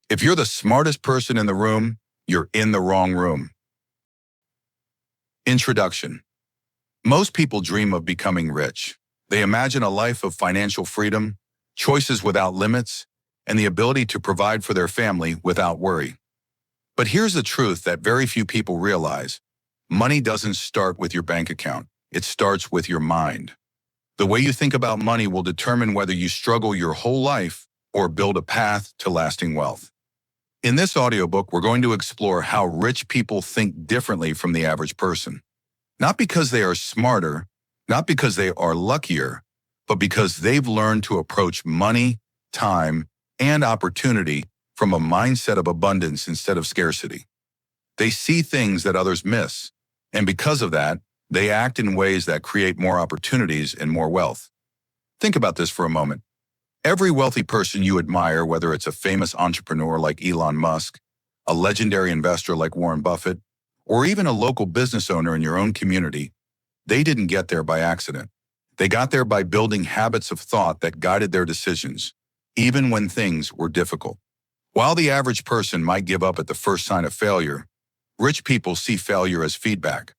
If you're the smartest person in the room, you're in the wrong room. Introduction. Most people dream of becoming rich. They imagine a life of financial freedom, choices without limits, and the ability to provide for their family without worry. But here's the truth that very few people realize. Money doesn't start with your bank account. It starts with your mind. The way you think about money will determine whether you struggle your whole life or build a path to lasting wealth. In this audiobook, we're going to explore how rich people think differently from the average person. Not because they are smarter, not because they are luckier, but because they've learned to approach money, time, and opportunity from a mindset of abundance instead of scarcity. They see things that others miss, and because of that, they act in ways that create more opportunities and more wealth. Think about this for a moment. Every wealthy person you admire, whether it's a famous entrepreneur like Elon Musk, a legendary investor like Warren Buffett, or even a local business owner in your own community, they didn't get there by accident. They got there by building habits of thought that guided their decisions, even when things were difficult. While the average person might give up at the first sign of failure, rich people see failure as feedback.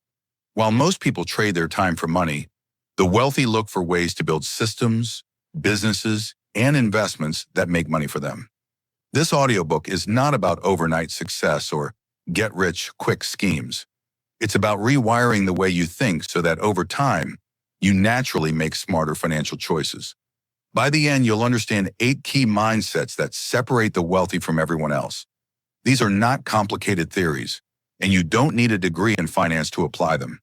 While most people trade their time for money, the wealthy look for ways to build systems, businesses, and investments that make money for them. This audiobook is not about overnight success or get-rich-quick schemes. It's about rewiring the way you think so that over time, you naturally make smarter financial choices. By the end, you'll understand 8 key mindsets that separate the wealthy from everyone else. These are not complicated theories, and you don't need a degree in finance to apply them.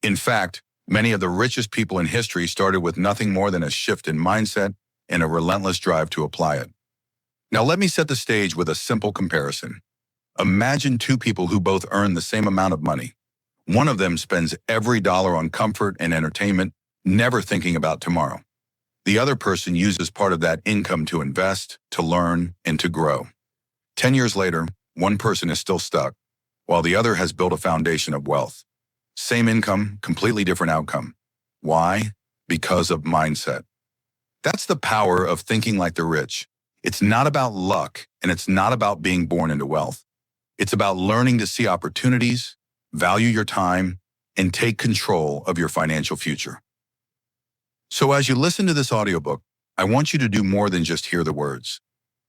In fact, many of the richest people in history started with nothing more than a shift in mindset and a relentless drive to apply it. Now let me set the stage with a simple comparison. Imagine 2 people who both earn the same amount of money. One of them spends every dollar on comfort and entertainment, never thinking about tomorrow. The other person uses part of that income to invest, to learn, and to grow. 10 years later, one person is still stuck, while the other has built a foundation of wealth. Same income, completely different outcome. Why? Because of mindset. That's the power of thinking like the rich. It's not about luck, and it's not about being born into wealth. It's about learning to see opportunities, value your time, and take control of your financial future. So as you listen to this audiobook, I want you to do more than just hear the words.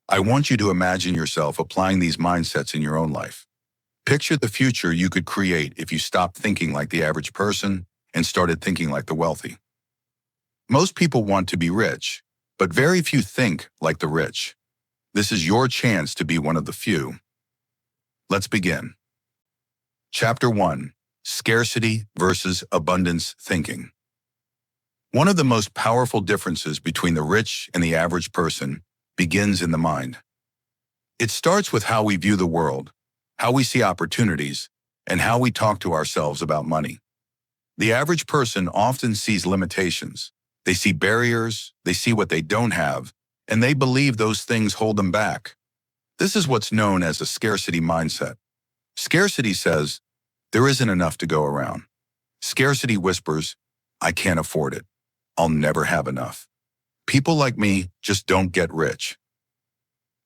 I want you to imagine yourself applying these mindsets in your own life. Picture the future you could create if you stopped thinking like the average person and started thinking like the wealthy. Most people want to be rich, but very few think like the rich. This is your chance to be one of the few. Let's begin. Chapter 1: Scarcity versus Abundance Thinking. One of the most powerful differences between the rich and the average person begins in the mind. It starts with how we view the world, how we see opportunities, and how we talk to ourselves about money. The average person often sees limitations. They see barriers, they see what they don't have, and they believe those things hold them back. This is what's known as a scarcity mindset. Scarcity says, there isn't enough to go around. Scarcity whispers, I can't afford it. I'll never have enough. People like me just don't get rich.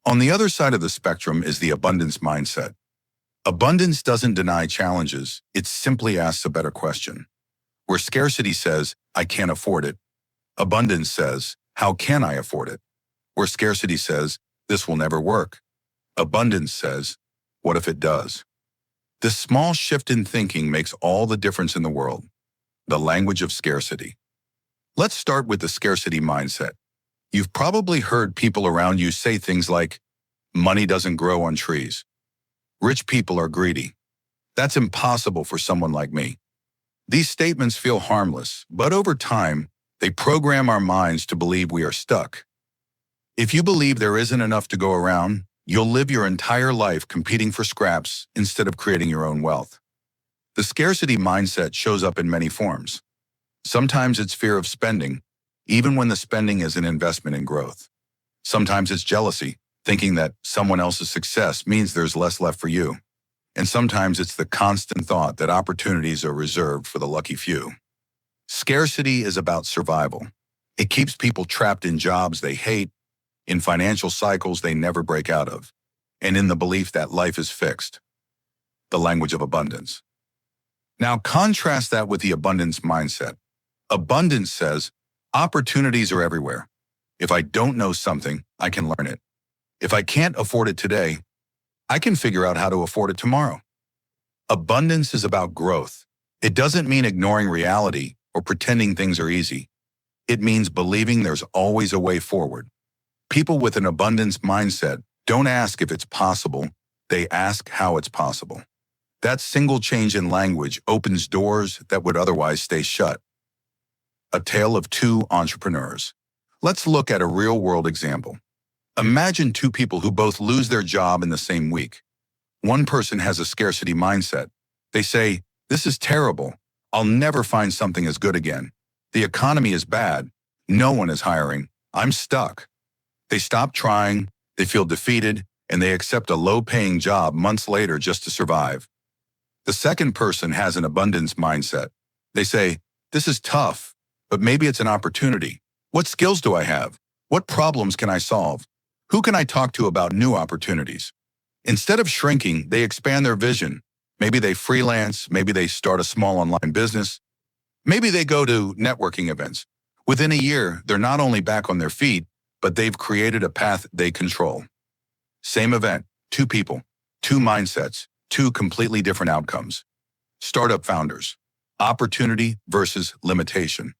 On the other side of the spectrum is the abundance mindset. Abundance doesn't deny challenges, it simply asks a better question. Where scarcity says, I can't afford it, abundance says, how can I afford it? Where scarcity says, this will never work, abundance says, what if it does? This small shift in thinking makes all the difference in the world. The language of scarcity. Let's start with the scarcity mindset. You've probably heard people around you say things like, money doesn't grow on trees. Rich people are greedy. That's impossible for someone like me. These statements feel harmless, but over time, they program our minds to believe we are stuck. If you believe there isn't enough to go around, you'll live your entire life competing for scraps instead of creating your own wealth. The scarcity mindset shows up in many forms. Sometimes it's fear of spending, even when the spending is an investment in growth. Sometimes it's jealousy, thinking that someone else's success means there's less left for you. And sometimes it's the constant thought that opportunities are reserved for the lucky few. Scarcity is about survival. It keeps people trapped in jobs they hate, in financial cycles they never break out of, and in the belief that life is fixed. The language of abundance. Now contrast that with the abundance mindset. Abundance says, opportunities are everywhere. If I don't know something, I can learn it. If I can't afford it today, I can figure out how to afford it tomorrow. Abundance is about growth. It doesn't mean ignoring reality or pretending things are easy. It means believing there's always a way forward. People with an abundance mindset don't ask if it's possible, they ask how it's possible. That single change in language opens doors that would otherwise stay shut. A tale of two entrepreneurs. Let's look at a real-world example. Imagine two people who both lose their job in the same week. One person has a scarcity mindset. They say, "This is terrible. I'll never find something as good again. The economy is bad. No one is hiring. I'm stuck." They stop trying, they feel defeated, and they accept a low-paying job months later just to survive. The second person has an abundance mindset. They say, "This is tough, but maybe it's an opportunity. What skills do I have? What problems can I solve? Who can I talk to about new opportunities?" Instead of shrinking, they expand their vision. Maybe they freelance, maybe they start a small online business, maybe they go to networking events. Within a year, they're not only back on their feet, but they've created a path they control. Same event, two people, two mindsets, two completely different outcomes. Startup founders, opportunity versus limitation.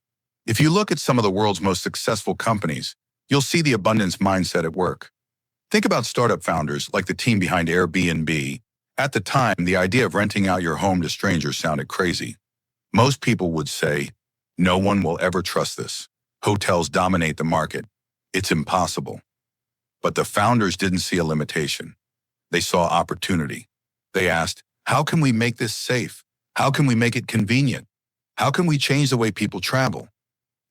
If you look at some of the world's most successful companies, you'll see the abundance mindset at work. Think about startup founders like the team behind Airbnb. At the time, the idea of renting out your home to strangers sounded crazy. Most people would say, "No one will ever trust this. Hotels dominate the market. It's impossible." But the founders didn't see a limitation. They saw opportunity. They asked, "How can we make this safe? How can we make it convenient? How can we change the way people travel?"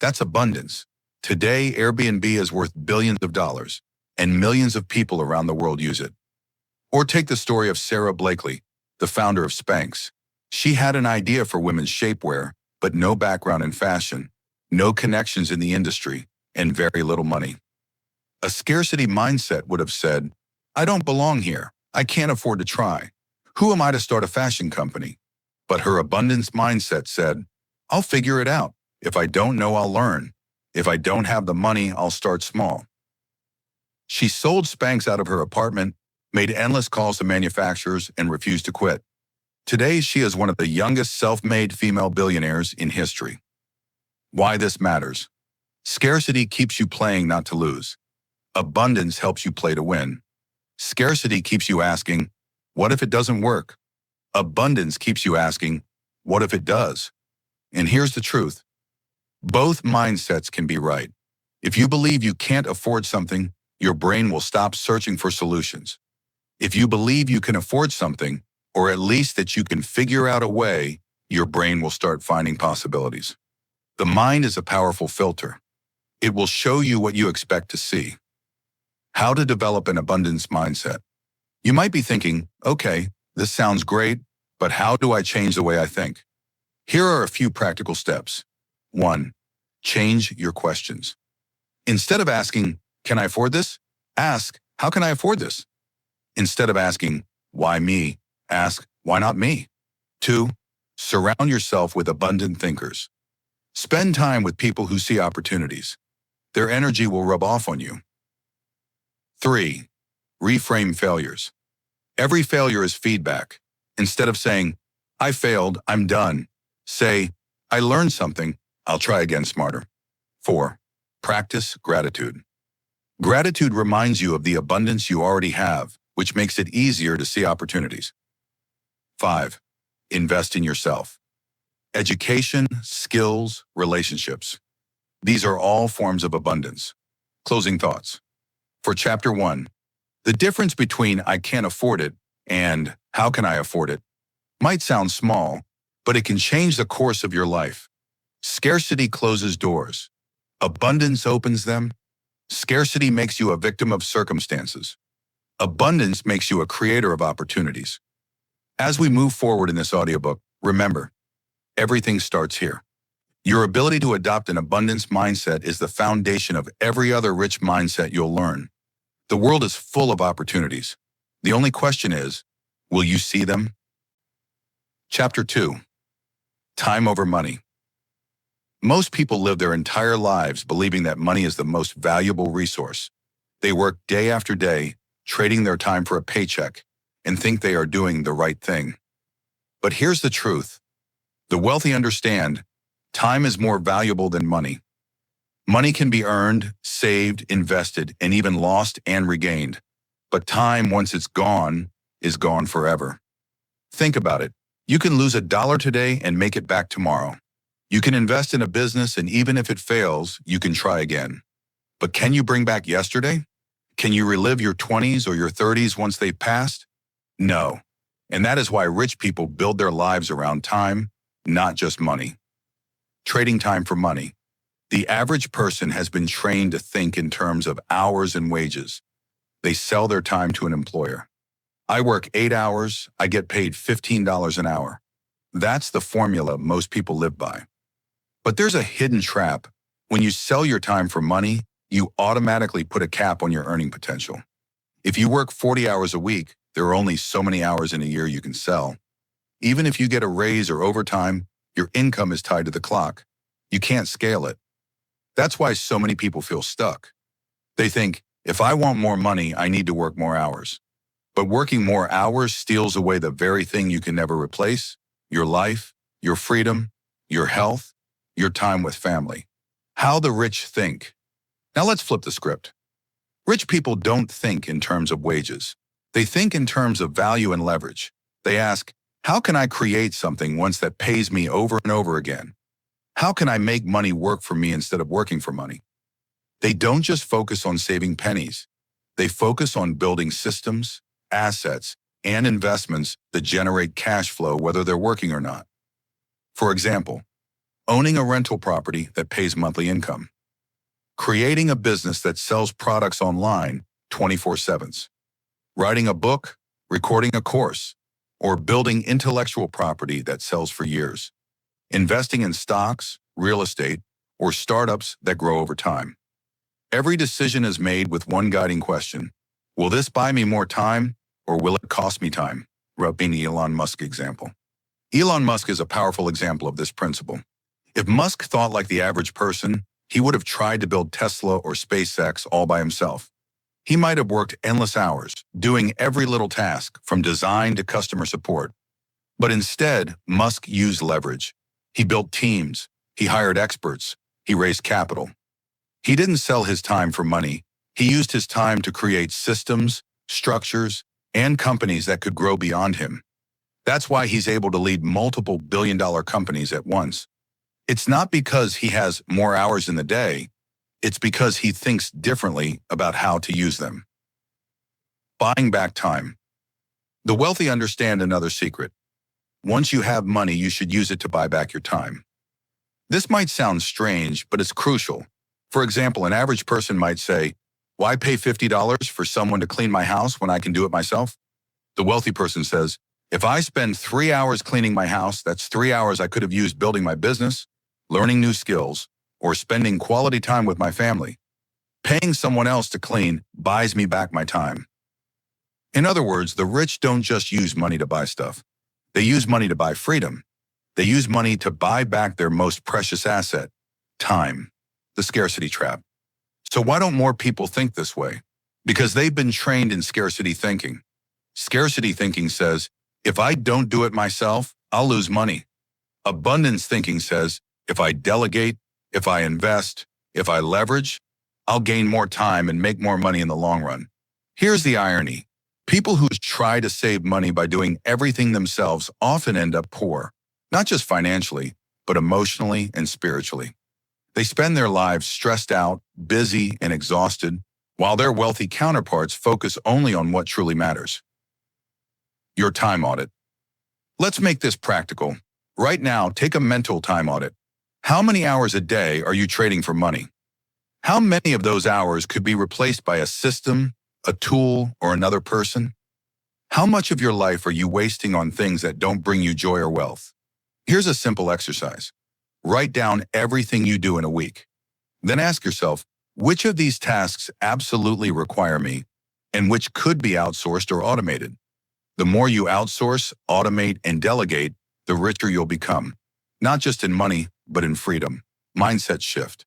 That's abundance. Today, Airbnb is worth billions of dollars, and millions of people around the world use it. Or take the story of Sarah Blakely, the founder of Spanx. She had an idea for women's shapewear, but no background in fashion, no connections in the industry, and very little money. A scarcity mindset would have said, "I don't belong here. I can't afford to try. Who am I to start a fashion company?" But her abundance mindset said, "I'll figure it out. If I don't know, I'll learn. If I don't have the money, I'll start small." She sold Spanx out of her apartment, made endless calls to manufacturers, and refused to quit. Today, she is one of the youngest self-made female billionaires in history. Why this matters. Scarcity keeps you playing not to lose. Abundance helps you play to win. Scarcity keeps you asking, "What if it doesn't work?" Abundance keeps you asking, "What if it does?" And here's the truth. Both mindsets can be right. If you believe you can't afford something, your brain will stop searching for solutions. If you believe you can afford something, or at least that you can figure out a way, your brain will start finding possibilities. The mind is a powerful filter. It will show you what you expect to see. How to develop an abundance mindset. You might be thinking, "Okay, this sounds great, but how do I change the way I think?" Here are a few practical steps. 1. Change your questions. Instead of asking, "Can I afford this?" ask, "How can I afford this?" Instead of asking, "Why me?" ask, "Why not me?" 2. Surround yourself with abundant thinkers. Spend time with people who see opportunities. Their energy will rub off on you. 3. Reframe failures. Every failure is feedback. Instead of saying, "I failed, I'm done," say, "I learned something, I'll try again smarter." 4. Practice gratitude. Gratitude reminds you of the abundance you already have, which makes it easier to see opportunities. 5. Invest in yourself. Education, skills, relationships. These are all forms of abundance. Closing thoughts. For Chapter 1, the difference between "I can't afford it" and "How can I afford it" might sound small, but it can change the course of your life. Scarcity closes doors. Abundance opens them. Scarcity makes you a victim of circumstances. Abundance makes you a creator of opportunities. As we move forward in this audiobook, remember, everything starts here. Your ability to adopt an abundance mindset is the foundation of every other rich mindset you'll learn. The world is full of opportunities. The only question is, will you see them? Chapter 2. Time over money. Most people live their entire lives believing that money is the most valuable resource. They work day after day, trading their time for a paycheck, and think they are doing the right thing. But here's the truth. The wealthy understand time is more valuable than money. Money can be earned, saved, invested, and even lost and regained. But time, once it's gone, is gone forever. Think about it. You can lose $1 today and make it back tomorrow. You can invest in a business, and even if it fails, you can try again. But can you bring back yesterday? Can you relive your 20s or your 30s once they've passed? No. And that is why rich people build their lives around time, not just money. Trading time for money. The average person has been trained to think in terms of hours and wages. They sell their time to an employer. I work 8 hours, I get paid $15 an hour. That's the formula most people live by. But there's a hidden trap. When you sell your time for money, you automatically put a cap on your earning potential. If you work 40 hours a week, there are only so many hours in a year you can sell. Even if you get a raise or overtime, your income is tied to the clock. You can't scale it. That's why so many people feel stuck. They think, if I want more money, I need to work more hours. But working more hours steals away the very thing you can never replace: your life, your freedom, your health, your time with family. How the rich think. Now let's flip the script. Rich people don't think in terms of wages. They think in terms of value and leverage. They ask, how can I create something once that pays me over and over again? How can I make money work for me instead of working for money? They don't just focus on saving pennies. They focus on building systems, assets, and investments that generate cash flow whether they're working or not. For example, owning a rental property that pays monthly income. Creating a business that sells products online 24/7. Writing a book, recording a course, or building intellectual property that sells for years. Investing in stocks, real estate, or startups that grow over time. Every decision is made with one guiding question: will this buy me more time, or will it cost me time? Rubbing the Elon Musk example. Elon Musk is a powerful example of this principle. If Musk thought like the average person, he would have tried to build Tesla or SpaceX all by himself. He might have worked endless hours, doing every little task, from design to customer support. But instead, Musk used leverage. He built teams, he hired experts, he raised capital. He didn't sell his time for money. He used his time to create systems, structures, and companies that could grow beyond him. That's why he's able to lead multiple billion-dollar companies at once. It's not because he has more hours in the day. It's because he thinks differently about how to use them. Buying back time. The wealthy understand another secret. Once you have money, you should use it to buy back your time. This might sound strange, but it's crucial. For example, an average person might say, why pay $50 for someone to clean my house when I can do it myself? The wealthy person says, if I spend 3 hours cleaning my house, that's 3 hours I could have used building my business, learning new skills, or spending quality time with my family. Paying someone else to clean buys me back my time. In other words, the rich don't just use money to buy stuff. They use money to buy freedom. They use money to buy back their most precious asset, time. The scarcity trap. So why don't more people think this way? Because they've been trained in scarcity thinking. Scarcity thinking says, if I don't do it myself, I'll lose money. Abundance thinking says, if I delegate, if I invest, if I leverage, I'll gain more time and make more money in the long run. Here's the irony. People who try to save money by doing everything themselves often end up poor, not just financially, but emotionally and spiritually. They spend their lives stressed out, busy, and exhausted, while their wealthy counterparts focus only on what truly matters. Your time audit. Let's make this practical. Right now, take a mental time audit. How many hours a day are you trading for money? How many of those hours could be replaced by a system, a tool, or another person? How much of your life are you wasting on things that don't bring you joy or wealth? Here's a simple exercise. Write down everything you do in a week. Then ask yourself, which of these tasks absolutely require me, and which could be outsourced or automated. The more you outsource, automate, and delegate, the richer you'll become, not just in money, but in freedom. Mindset shift.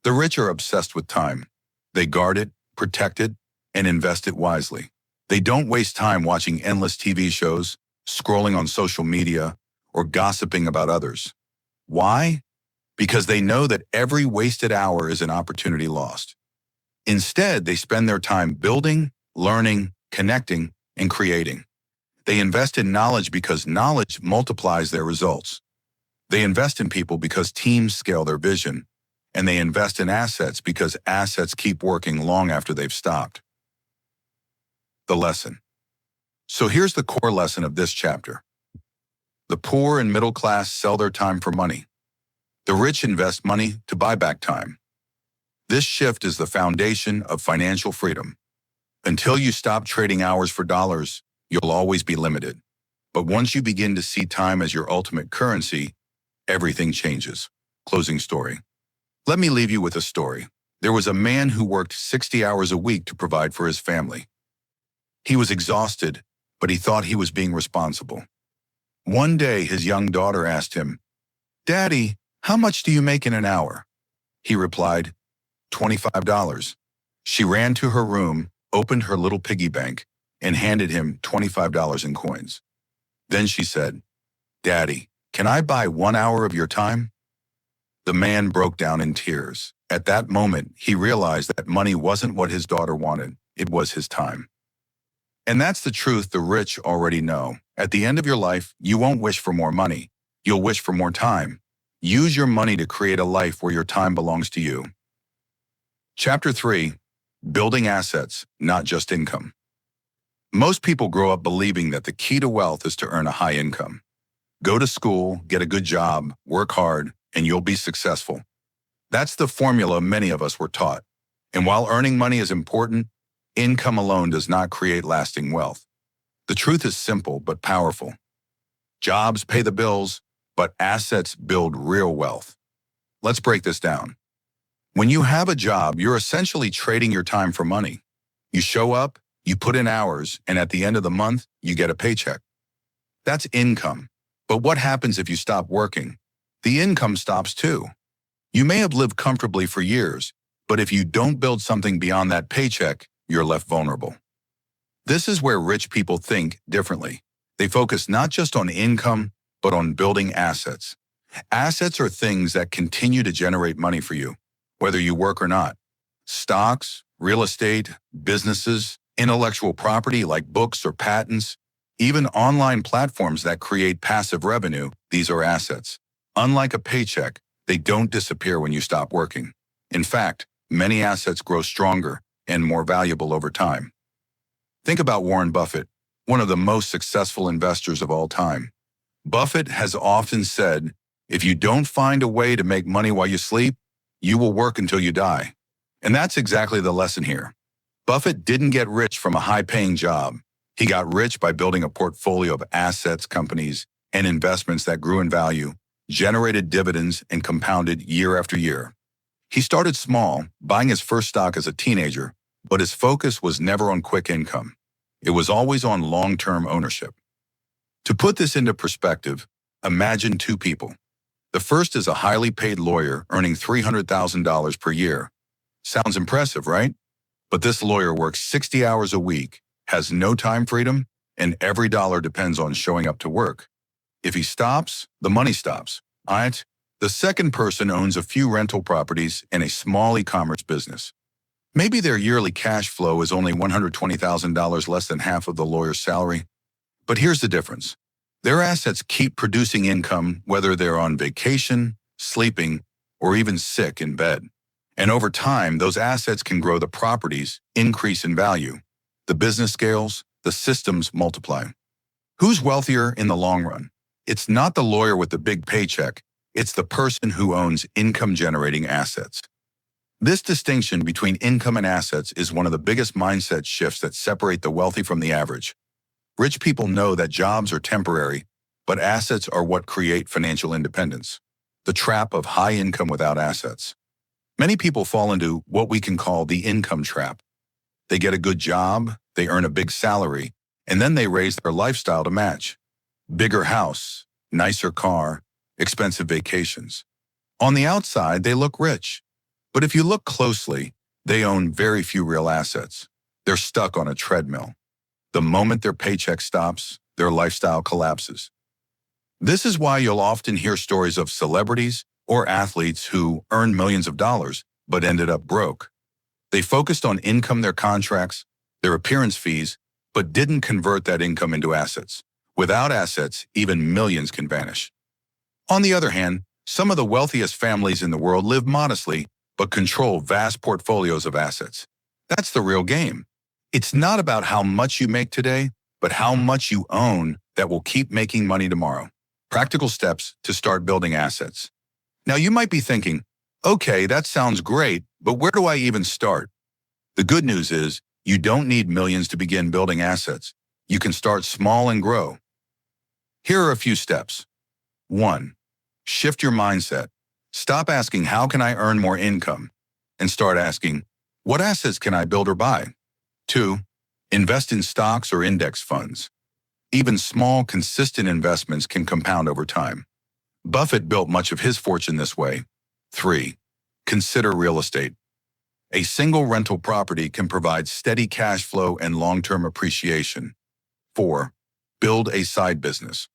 The rich are obsessed with time. They guard it, protect it, and invest it wisely. They don't waste time watching endless TV shows, scrolling on social media, or gossiping about others. Why? Because they know that every wasted hour is an opportunity lost. Instead, they spend their time building, learning, connecting, and creating. They invest in knowledge because knowledge multiplies their results. They invest in people because teams scale their vision. And they invest in assets because assets keep working long after they've stopped. The lesson. So here's the core lesson of this chapter. The poor and middle class sell their time for money. The rich invest money to buy back time. This shift is the foundation of financial freedom. Until you stop trading hours for dollars, you'll always be limited. But once you begin to see time as your ultimate currency, everything changes. Closing story. Let me leave you with a story. There was a man who worked 60 hours a week to provide for his family. He was exhausted, but he thought he was being responsible. One day, his young daughter asked him, "Daddy, how much do you make in an hour?" He replied, $25. She ran to her room, opened her little piggy bank, and handed him $25 in coins. Then she said, "Daddy, can I buy 1 hour of your time?" The man broke down in tears. At that moment, he realized that money wasn't what his daughter wanted, it was his time. And that's the truth the rich already know. At the end of your life, you won't wish for more money. You'll wish for more time. Use your money to create a life where your time belongs to you. Chapter 3. Building assets, not just income. Most people grow up believing that the key to wealth is to earn a high income. Go to school, get a good job, work hard, and you'll be successful. That's the formula many of us were taught. And while earning money is important, income alone does not create lasting wealth. The truth is simple but powerful. Jobs pay the bills, but assets build real wealth. Let's break this down. When you have a job, you're essentially trading your time for money. You show up, you put in hours, and at the end of the month, you get a paycheck. That's income. But what happens if you stop working? The income stops too. You may have lived comfortably for years, but if you don't build something beyond that paycheck, you're left vulnerable. This is where rich people think differently. They focus not just on income, but on building assets. Assets are things that continue to generate money for you, whether you work or not. Stocks, real estate, businesses, intellectual property like books or patents, even online platforms that create passive revenue, these are assets. Unlike a paycheck, they don't disappear when you stop working. In fact, many assets grow stronger and more valuable over time. Think about Warren Buffett, one of the most successful investors of all time. Buffett has often said, if you don't find a way to make money while you sleep, you will work until you die. And that's exactly the lesson here. Buffett didn't get rich from a high-paying job. He got rich by building a portfolio of assets, companies, and investments that grew in value, generated dividends, and compounded year after year. He started small, buying his first stock as a teenager, but his focus was never on quick income. It was always on long-term ownership. To put this into perspective, imagine two people. The first is a highly paid lawyer earning $300,000 per year. Sounds impressive, right? But this lawyer works 60 hours a week, has no time freedom, and every dollar depends on showing up to work. If he stops, the money stops. Alright? The second person owns a few rental properties and a small e-commerce business. Maybe their yearly cash flow is only $120,000 less than half of the lawyer's salary. But here's the difference. Their assets keep producing income whether they're on vacation, sleeping, or even sick in bed. And over time, those assets can grow the properties, increase in value. The business scales, the systems multiply. Who's wealthier in the long run? It's not the lawyer with the big paycheck. It's the person who owns income-generating assets. This distinction between income and assets is one of the biggest mindset shifts that separate the wealthy from the average. Rich people know that jobs are temporary, but assets are what create financial independence. The trap of high income without assets. Many people fall into what we can call the income trap. They get a good job, they earn a big salary, and then they raise their lifestyle to match. Bigger house, nicer car, expensive vacations. On the outside, they look rich. But if you look closely, they own very few real assets. They're stuck on a treadmill. The moment their paycheck stops, their lifestyle collapses. This is why you'll often hear stories of celebrities or athletes who earned millions of dollars but ended up broke. They focused on income, their contracts, their appearance fees, but didn't convert that income into assets. Without assets, even millions can vanish. On the other hand, some of the wealthiest families in the world live modestly but control vast portfolios of assets. That's the real game. It's not about how much you make today, but how much you own that will keep making money tomorrow. Practical steps to start building assets. Now you might be thinking, okay, that sounds great, but where do I even start? The good news is you don't need millions to begin building assets. You can start small and grow. Here are a few steps. 1. Shift your mindset. Stop asking, how can I earn more income? And start asking, what assets can I build or buy? 2. Invest in stocks or index funds. Even small, consistent investments can compound over time. Buffett built much of his fortune this way. 3. Consider real estate. A single rental property can provide steady cash flow and long-term appreciation. 4. Build a side business.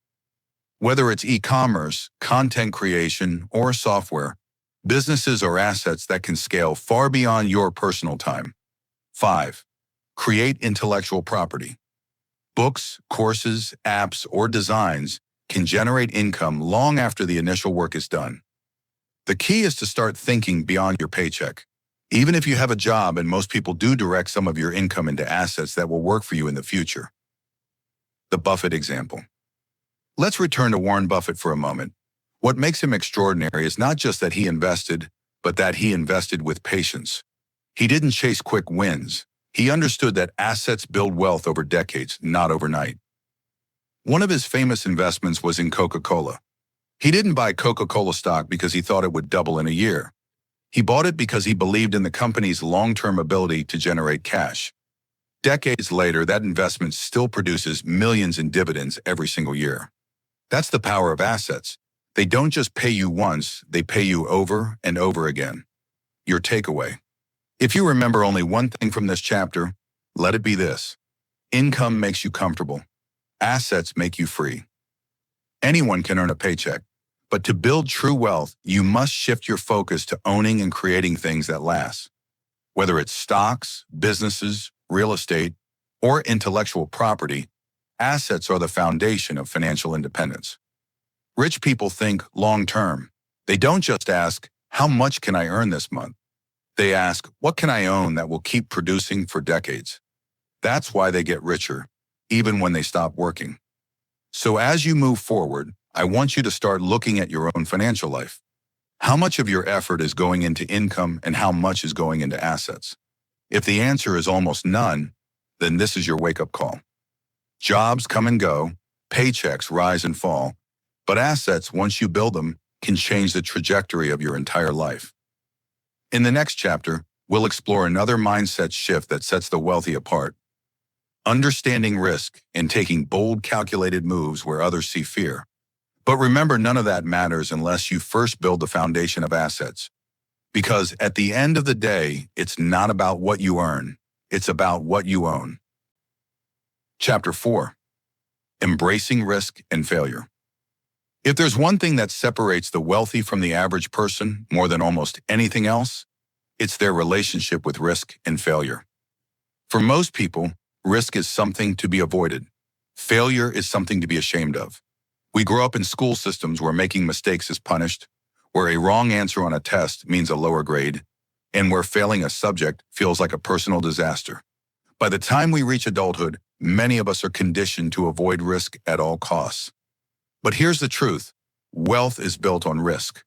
Whether it's e-commerce, content creation, or software, businesses are assets that can scale far beyond your personal time. 5. Create intellectual property. Books, courses, apps, or designs can generate income long after the initial work is done. The key is to start thinking beyond your paycheck. Even if you have a job, and most people do direct some of your income into assets that will work for you in the future. The Buffett example. Let's return to Warren Buffett for a moment. What makes him extraordinary is not just that he invested, but that he invested with patience. He didn't chase quick wins. He understood that assets build wealth over decades, not overnight. One of his famous investments was in Coca-Cola. He didn't buy Coca-Cola stock because he thought it would double in a year. He bought it because he believed in the company's long-term ability to generate cash. Decades later, that investment still produces millions in dividends every single year. That's the power of assets. They don't just pay you once, they pay you over and over again. Your takeaway. If you remember only one thing from this chapter, let it be this. Income makes you comfortable. Assets make you free. Anyone can earn a paycheck, but to build true wealth, you must shift your focus to owning and creating things that last. Whether it's stocks, businesses, real estate, or intellectual property, assets are the foundation of financial independence. Rich people think long-term. They don't just ask, how much can I earn this month? They ask, what can I own that will keep producing for decades? That's why they get richer, even when they stop working. So as you move forward, I want you to start looking at your own financial life. How much of your effort is going into income and how much is going into assets? If the answer is almost none, then this is your wake-up call. Jobs come and go, paychecks rise and fall, but assets, once you build them, can change the trajectory of your entire life. In the next chapter, we'll explore another mindset shift that sets the wealthy apart. Understanding risk and taking bold, calculated moves where others see fear. But remember, none of that matters unless you first build the foundation of assets. Because at the end of the day, it's not about what you earn, it's about what you own. Chapter 4. Embracing risk and failure. If there's one thing that separates the wealthy from the average person more than almost anything else, it's their relationship with risk and failure. For most people, risk is something to be avoided. Failure is something to be ashamed of. We grow up in school systems where making mistakes is punished, where a wrong answer on a test means a lower grade, and where failing a subject feels like a personal disaster. By the time we reach adulthood, many of us are conditioned to avoid risk at all costs. But here's the truth. Wealth is built on risk.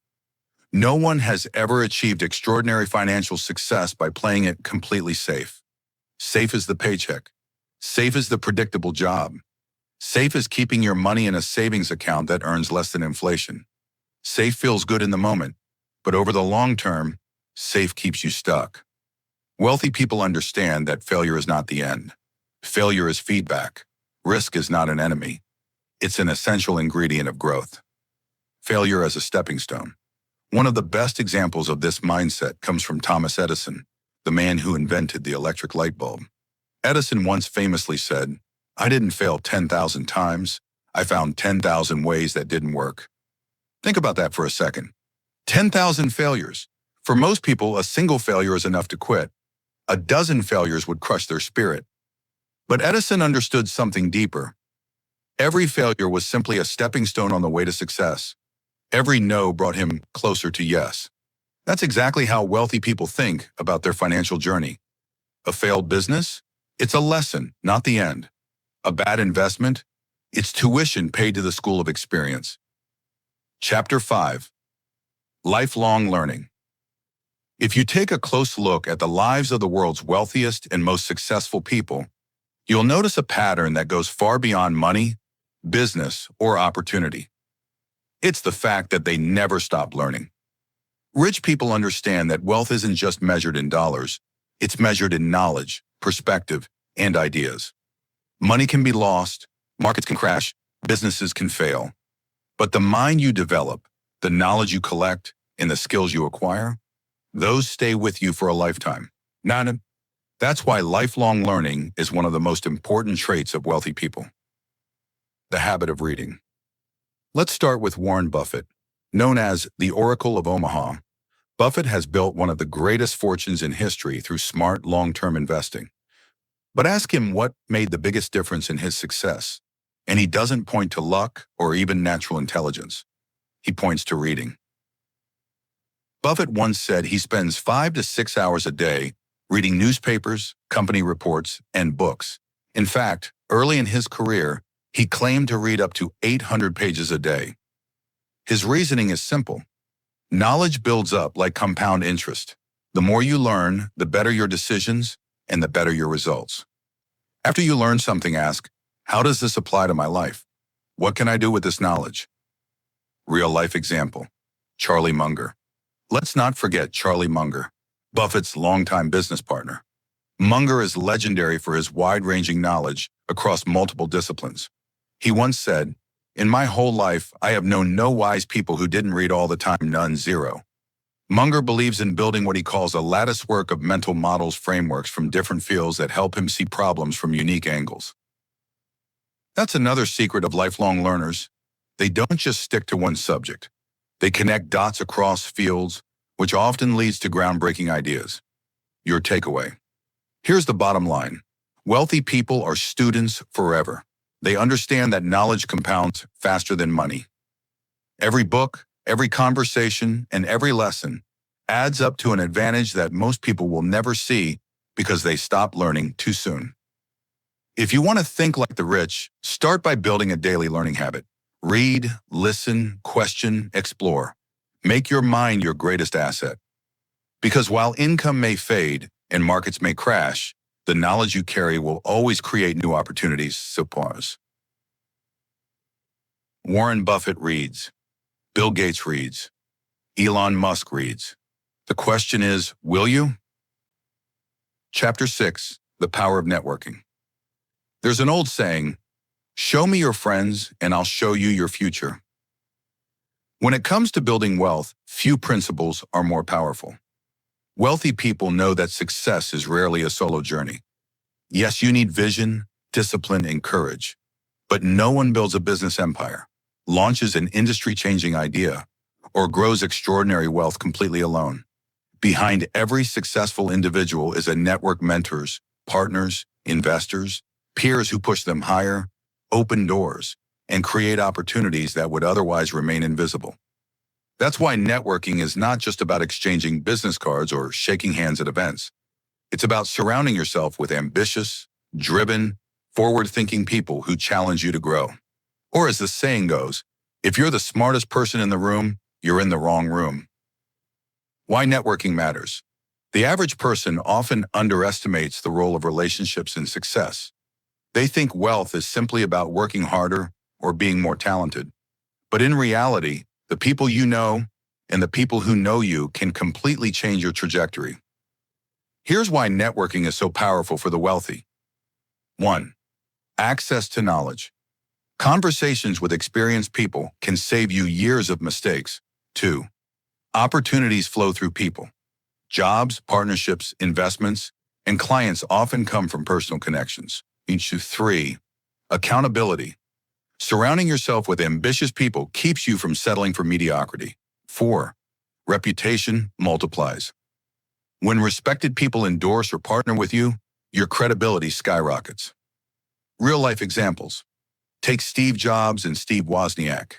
No one has ever achieved extraordinary financial success by playing it completely safe. Safe as the paycheck. Safe as the predictable job. Safe as keeping your money in a savings account that earns less than inflation. Safe feels good in the moment, but over the long term, safe keeps you stuck. Wealthy people understand that failure is not the end. Failure is feedback. Risk is not an enemy. It's an essential ingredient of growth. Failure as a stepping stone. One of the best examples of this mindset comes from Thomas Edison, the man who invented the electric light bulb. Edison once famously said, "I didn't fail 10,000 times. I found 10,000 ways that didn't work." Think about that for a second. 10,000 failures. For most people, a single failure is enough to quit. A dozen failures would crush their spirit. But Edison understood something deeper. Every failure was simply a stepping stone on the way to success. Every no brought him closer to yes. That's exactly how wealthy people think about their financial journey. A failed business? It's a lesson, not the end. A bad investment? It's tuition paid to the school of experience. Chapter 5. Lifelong Learning. If you take a close look at the lives of the world's wealthiest and most successful people, you'll notice a pattern that goes far beyond money, business, or opportunity. It's the fact that they never stop learning. Rich people understand that wealth isn't just measured in dollars, it's measured in knowledge, perspective, and ideas. Money can be lost, markets can crash, businesses can fail. But the mind you develop, the knowledge you collect, and the skills you acquire, those stay with you for a lifetime. That's why lifelong learning is one of the most important traits of wealthy people. The habit of reading. Let's start with Warren Buffett. Known as the Oracle of Omaha, Buffett has built one of the greatest fortunes in history through smart, long-term investing. But ask him what made the biggest difference in his success, and he doesn't point to luck or even natural intelligence. He points to reading. Buffett once said he spends 5 to 6 hours a day reading newspapers, company reports, and books. In fact, early in his career, he claimed to read up to 800 pages a day. His reasoning is simple. Knowledge builds up like compound interest. The more you learn, the better your decisions and the better your results. After you learn something, ask, how does this apply to my life? What can I do with this knowledge? Real-life example, Charlie Munger. Let's not forget Charlie Munger, Buffett's longtime business partner. Munger is legendary for his wide-ranging knowledge across multiple disciplines. He once said, "In my whole life, I have known no wise people who didn't read all the time, none, zero." Munger believes in building what he calls a latticework of mental models frameworks from different fields that help him see problems from unique angles. That's another secret of lifelong learners. They don't just stick to one subject. They connect dots across fields, which often leads to groundbreaking ideas. Your takeaway. Here's the bottom line. Wealthy people are students forever. They understand that knowledge compounds faster than money. Every book, every conversation, and every lesson adds up to an advantage that most people will never see because they stop learning too soon. If you want to think like the rich, start by building a daily learning habit. Read, listen, question, explore. Make your mind your greatest asset. Because while income may fade and markets may crash, the knowledge you carry will always create new opportunities, so pause. Warren Buffett reads. Bill Gates reads. Elon Musk reads. The question is, will you? Chapter 6. The Power of Networking. There's an old saying, show me your friends and I'll show you your future. When it comes to building wealth, few principles are more powerful. Wealthy people know that success is rarely a solo journey. Yes, you need vision, discipline, and courage. But no one builds a business empire, launches an industry-changing idea, or grows extraordinary wealth completely alone. Behind every successful individual is a network of mentors, partners, investors, peers who push them higher, open doors, and create opportunities that would otherwise remain invisible. That's why networking is not just about exchanging business cards or shaking hands at events. It's about surrounding yourself with ambitious, driven, forward-thinking people who challenge you to grow. Or as the saying goes, if you're the smartest person in the room, you're in the wrong room. Why networking matters. The average person often underestimates the role of relationships in success. They think wealth is simply about working harder or being more talented. But in reality, the people you know and the people who know you can completely change your trajectory. Here's why networking is so powerful for the wealthy. 1. Access to knowledge. Conversations with experienced people can save you years of mistakes. 2. Opportunities flow through people. Jobs, partnerships, investments, and clients often come from personal connections. 3. Accountability. Surrounding yourself with ambitious people keeps you from settling for mediocrity. 4. Reputation multiplies. When respected people endorse or partner with you, your credibility skyrockets. Real-life examples. Take Steve Jobs and Steve Wozniak.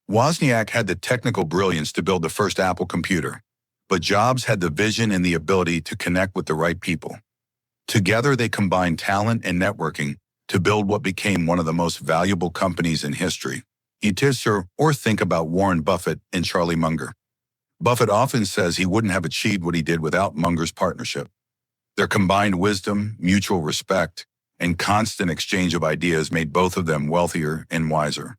Wozniak had the technical brilliance to build the first Apple computer, but Jobs had the vision and the ability to connect with the right people. Together, they combined talent and networking to build what became one of the most valuable companies in history. Or think about Warren Buffett and Charlie Munger. Buffett often says he wouldn't have achieved what he did without Munger's partnership. Their combined wisdom, mutual respect, and constant exchange of ideas made both of them wealthier and wiser.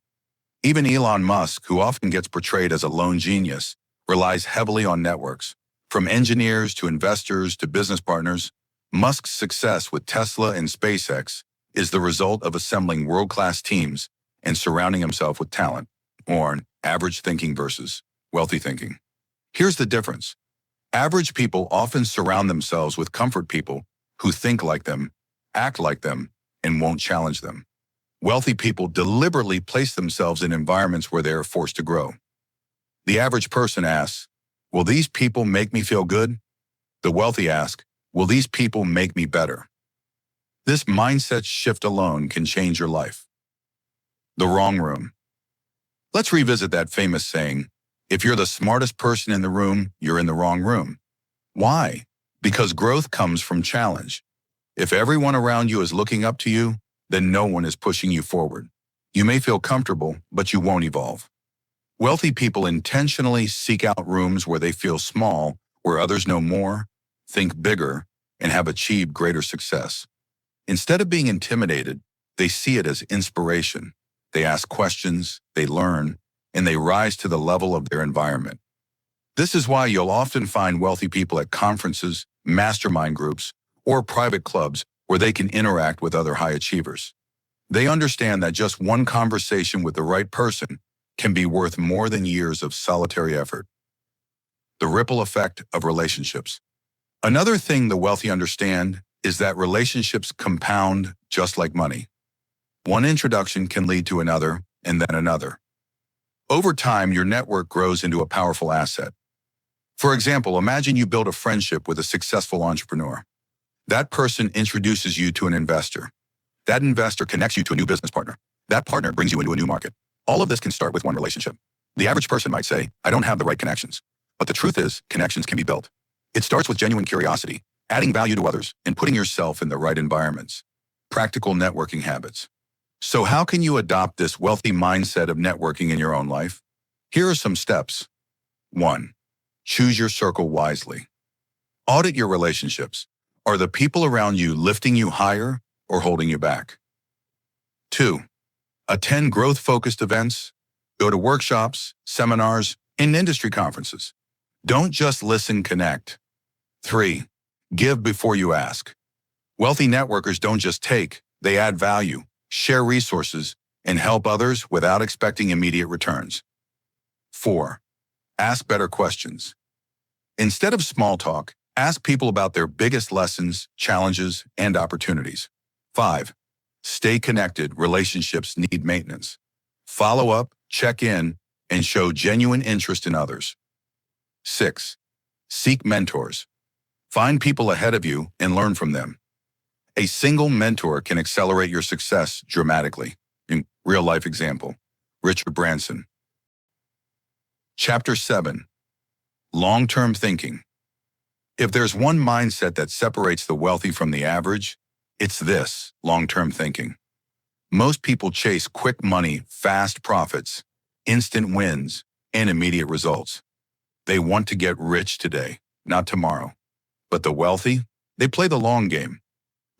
Even Elon Musk, who often gets portrayed as a lone genius, relies heavily on networks. From engineers to investors to business partners, Musk's success with Tesla and SpaceX is the result of assembling world-class teams and surrounding himself with talent, or average thinking versus wealthy thinking. Here's the difference. Average people often surround themselves with comfort people who think like them, act like them, and won't challenge them. Wealthy people deliberately place themselves in environments where they are forced to grow. The average person asks, will these people make me feel good? The wealthy ask, will these people make me better? This mindset shift alone can change your life. The wrong room. Let's revisit that famous saying, if you're the smartest person in the room, you're in the wrong room. Why? Because growth comes from challenge. If everyone around you is looking up to you, then no one is pushing you forward. You may feel comfortable, but you won't evolve. Wealthy people intentionally seek out rooms where they feel small, where others know more, think bigger, and have achieved greater success. Instead of being intimidated, they see it as inspiration. They ask questions, they learn, and they rise to the level of their environment. This is why you'll often find wealthy people at conferences, mastermind groups, or private clubs where they can interact with other high achievers. They understand that just one conversation with the right person can be worth more than years of solitary effort. The ripple effect of relationships. Another thing the wealthy understand is that relationships compound just like money. One introduction can lead to another and then another. Over time, your network grows into a powerful asset. For example, imagine you build a friendship with a successful entrepreneur. That person introduces you to an investor. That investor connects you to a new business partner. That partner brings you into a new market. All of this can start with one relationship. The average person might say, I don't have the right connections. But the truth is, connections can be built. It starts with genuine curiosity, adding value to others, and putting yourself in the right environments. Practical networking habits. So how can you adopt this wealthy mindset of networking in your own life? Here are some steps. 1. Choose your circle wisely. Audit your relationships. Are the people around you lifting you higher or holding you back? 2. Attend growth-focused events. Go to workshops, seminars, and industry conferences. Don't just listen, connect. 3. Give before you ask. Wealthy networkers don't just take, they add value, share resources, and help others without expecting immediate returns. 4. Ask better questions. Instead of small talk, ask people about their biggest lessons, challenges, and opportunities. 5. Stay connected. Relationships need maintenance. Follow up, check in, and show genuine interest in others. 6. Seek mentors. Find people ahead of you and learn from them. A single mentor can accelerate your success dramatically. In real-life example, Richard Branson. Chapter 7. Long-term thinking. If there's one mindset that separates the wealthy from the average, it's this: long-term thinking. Most people chase quick money, fast profits, instant wins, and immediate results. They want to get rich today, not tomorrow. But the wealthy, they play the long game.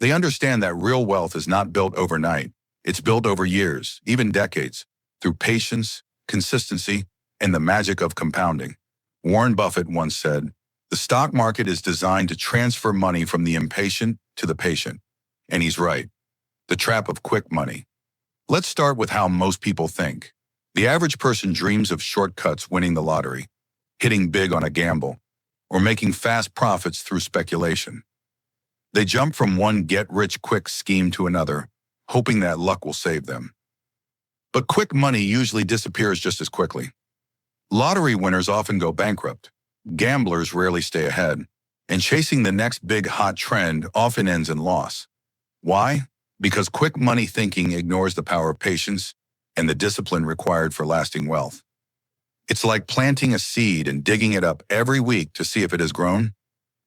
They understand that real wealth is not built overnight. It's built over years, even decades, through patience, consistency, and the magic of compounding. Warren Buffett once said, "The stock market is designed to transfer money from the impatient to the patient." And he's right. The trap of quick money. Let's start with how most people think. The average person dreams of shortcuts, winning the lottery, hitting big on a gamble, or making fast profits through speculation. They jump from one get-rich-quick scheme to another, hoping that luck will save them. But quick money usually disappears just as quickly. Lottery winners often go bankrupt. Gamblers rarely stay ahead, and chasing the next big hot trend often ends in loss. Why? Because quick money thinking ignores the power of patience and the discipline required for lasting wealth. It's like planting a seed and digging it up every week to see if it has grown.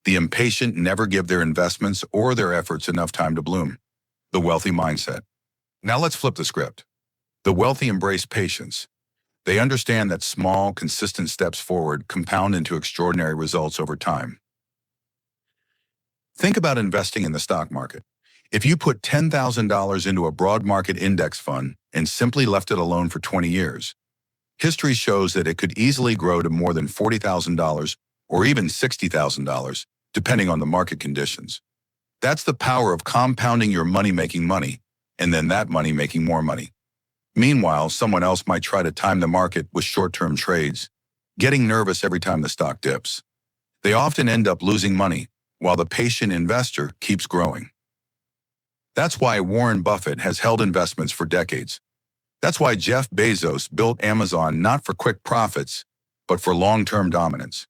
The impatient never give their investments or their efforts enough time to bloom. The wealthy mindset. Now let's flip the script. The wealthy embrace patience. They understand that small, consistent steps forward compound into extraordinary results over time. Think about investing in the stock market. If you put $10,000 into a broad market index fund and simply left it alone for 20 years, history shows that it could easily grow to more than $40,000 or even $60,000, depending on the market conditions. That's the power of compounding your money making money, and then that money making more money. Meanwhile, someone else might try to time the market with short-term trades, getting nervous every time the stock dips. They often end up losing money, while the patient investor keeps growing. That's why Warren Buffett has held investments for decades. That's why Jeff Bezos built Amazon not for quick profits, but for long-term dominance.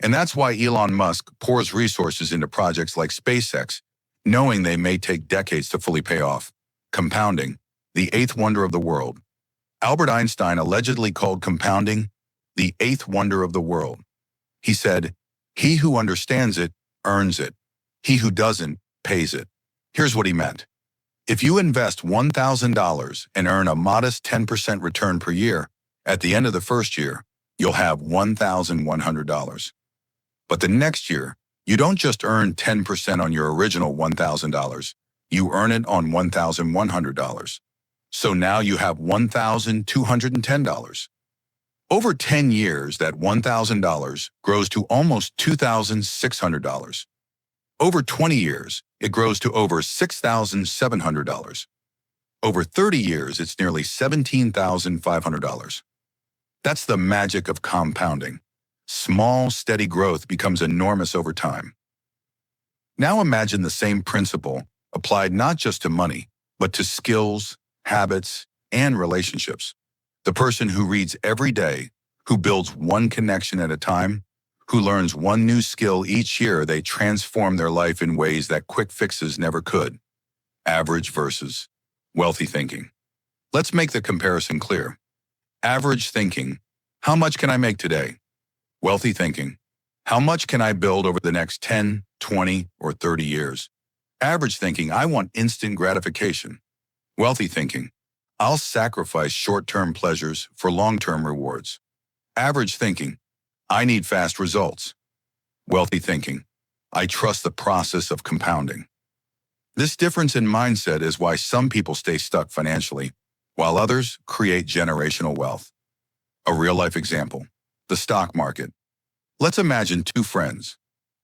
And that's why Elon Musk pours resources into projects like SpaceX, knowing they may take decades to fully pay off. Compounding, the eighth wonder of the world. Albert Einstein allegedly called compounding the eighth wonder of the world. He said, "He who understands it earns it. He who doesn't pays it." Here's what he meant. If you invest $1,000 and earn a modest 10% return per year, at the end of the first year, you'll have $1,100. But the next year, you don't just earn 10% on your original $1,000, you earn it on $1,100. So now you have $1,210. Over 10 years, that $1,000 grows to almost $2,600. Over 20 years, it grows to over $6,700. Over 30 years, it's nearly $17,500. That's the magic of compounding. Small, steady growth becomes enormous over time. Now imagine the same principle applied not just to money, but to skills, habits, and relationships. The person who reads every day, who builds one connection at a time, who learns one new skill each year, they transform their life in ways that quick fixes never could. Average versus wealthy thinking. Let's make the comparison clear. Average thinking, how much can I make today? Wealthy thinking, how much can I build over the next 10, 20, or 30 years? Average thinking, I want instant gratification. Wealthy thinking, I'll sacrifice short-term pleasures for long-term rewards. Average thinking, I need fast results. Wealthy thinking, I trust the process of compounding. This difference in mindset is why some people stay stuck financially, while others create generational wealth. A real-life example, the stock market. Let's imagine two friends,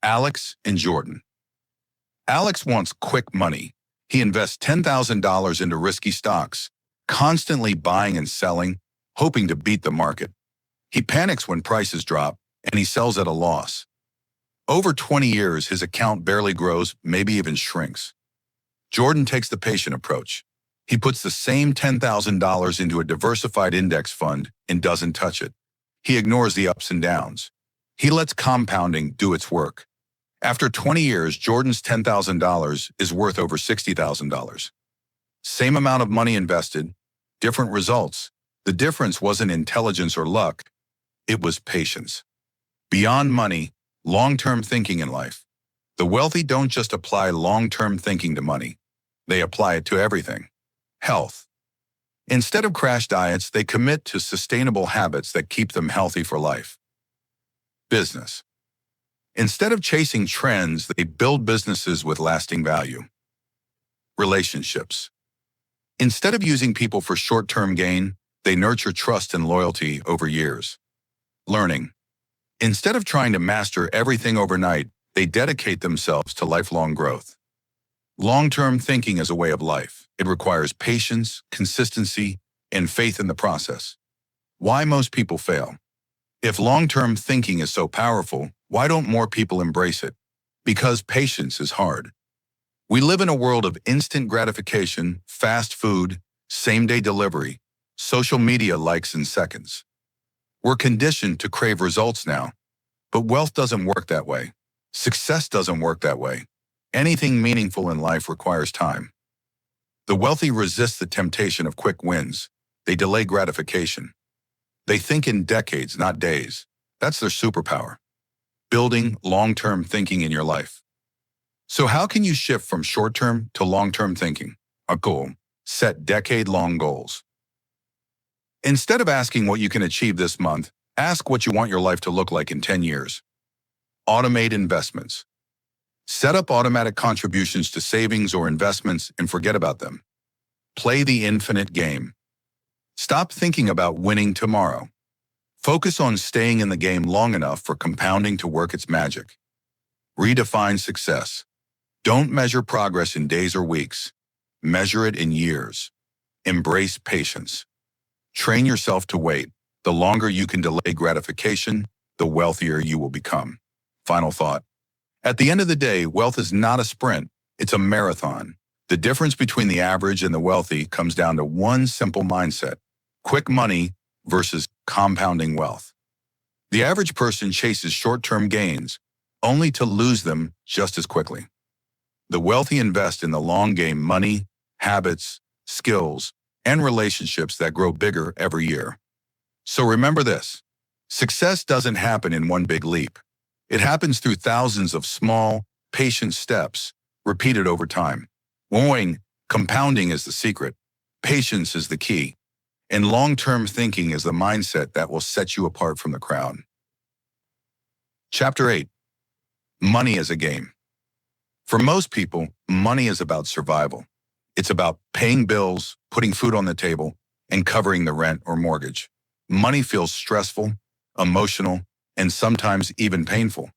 Alex and Jordan. Alex wants quick money. He invests $10,000 into risky stocks, constantly buying and selling, hoping to beat the market. He panics when prices drop, and he sells at a loss. Over 20 years, his account barely grows, maybe even shrinks. Jordan takes the patient approach. He puts the same $10,000 into a diversified index fund and doesn't touch it. He ignores the ups and downs. He lets compounding do its work. After 20 years, Jordan's $10,000 is worth over $60,000. Same amount of money invested, different results. The difference wasn't intelligence or luck. It was patience. Beyond money, long-term thinking in life. The wealthy don't just apply long-term thinking to money. They apply it to everything. Health. Instead of crash diets, they commit to sustainable habits that keep them healthy for life. Business. Instead of chasing trends, they build businesses with lasting value. Relationships. Instead of using people for short-term gain, they nurture trust and loyalty over years. Learning. Instead of trying to master everything overnight, they dedicate themselves to lifelong growth. Long-term thinking is a way of life. It requires patience, consistency, and faith in the process. Why most people fail? If long-term thinking is so powerful, why don't more people embrace it? Because patience is hard. We live in a world of instant gratification, fast food, same-day delivery, social media likes in seconds. We're conditioned to crave results now, but wealth doesn't work that way. Success doesn't work that way. Anything meaningful in life requires time. The wealthy resist the temptation of quick wins. They delay gratification. They think in decades, not days. That's their superpower. Building long-term thinking in your life. So how can you shift from short-term to long-term thinking? A goal. Set decade-long goals. Instead of asking what you can achieve this month, ask what you want your life to look like in 10 years. Automate investments. Set up automatic contributions to savings or investments and forget about them. Play the infinite game. Stop thinking about winning tomorrow. Focus on staying in the game long enough for compounding to work its magic. Redefine success. Don't measure progress in days or weeks. Measure it in years. Embrace patience. Train yourself to wait. The longer you can delay gratification, the wealthier you will become. Final thought. At the end of the day, wealth is not a sprint, it's a marathon. The difference between the average and the wealthy comes down to one simple mindset: quick money versus compounding wealth. The average person chases short-term gains, only to lose them just as quickly. The wealthy invest in the long game: money, habits, skills, and relationships that grow bigger every year. So remember this: success doesn't happen in one big leap. It happens through thousands of small, patient steps, repeated over time. Compounding is the secret, patience is the key, and long-term thinking is the mindset that will set you apart from the crowd. Chapter 8. Money as a game. For most people, money is about survival. It's about paying bills, putting food on the table, and covering the rent or mortgage. Money feels stressful, emotional, and sometimes even painful.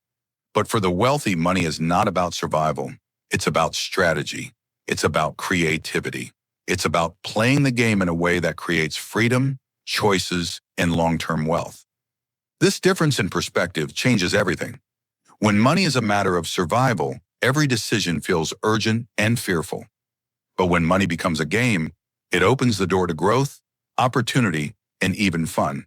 But for the wealthy, money is not about survival. It's about strategy. It's about creativity. It's about playing the game in a way that creates freedom, choices, and long-term wealth. This difference in perspective changes everything. When money is a matter of survival, every decision feels urgent and fearful. But when money becomes a game, it opens the door to growth, opportunity, and even fun.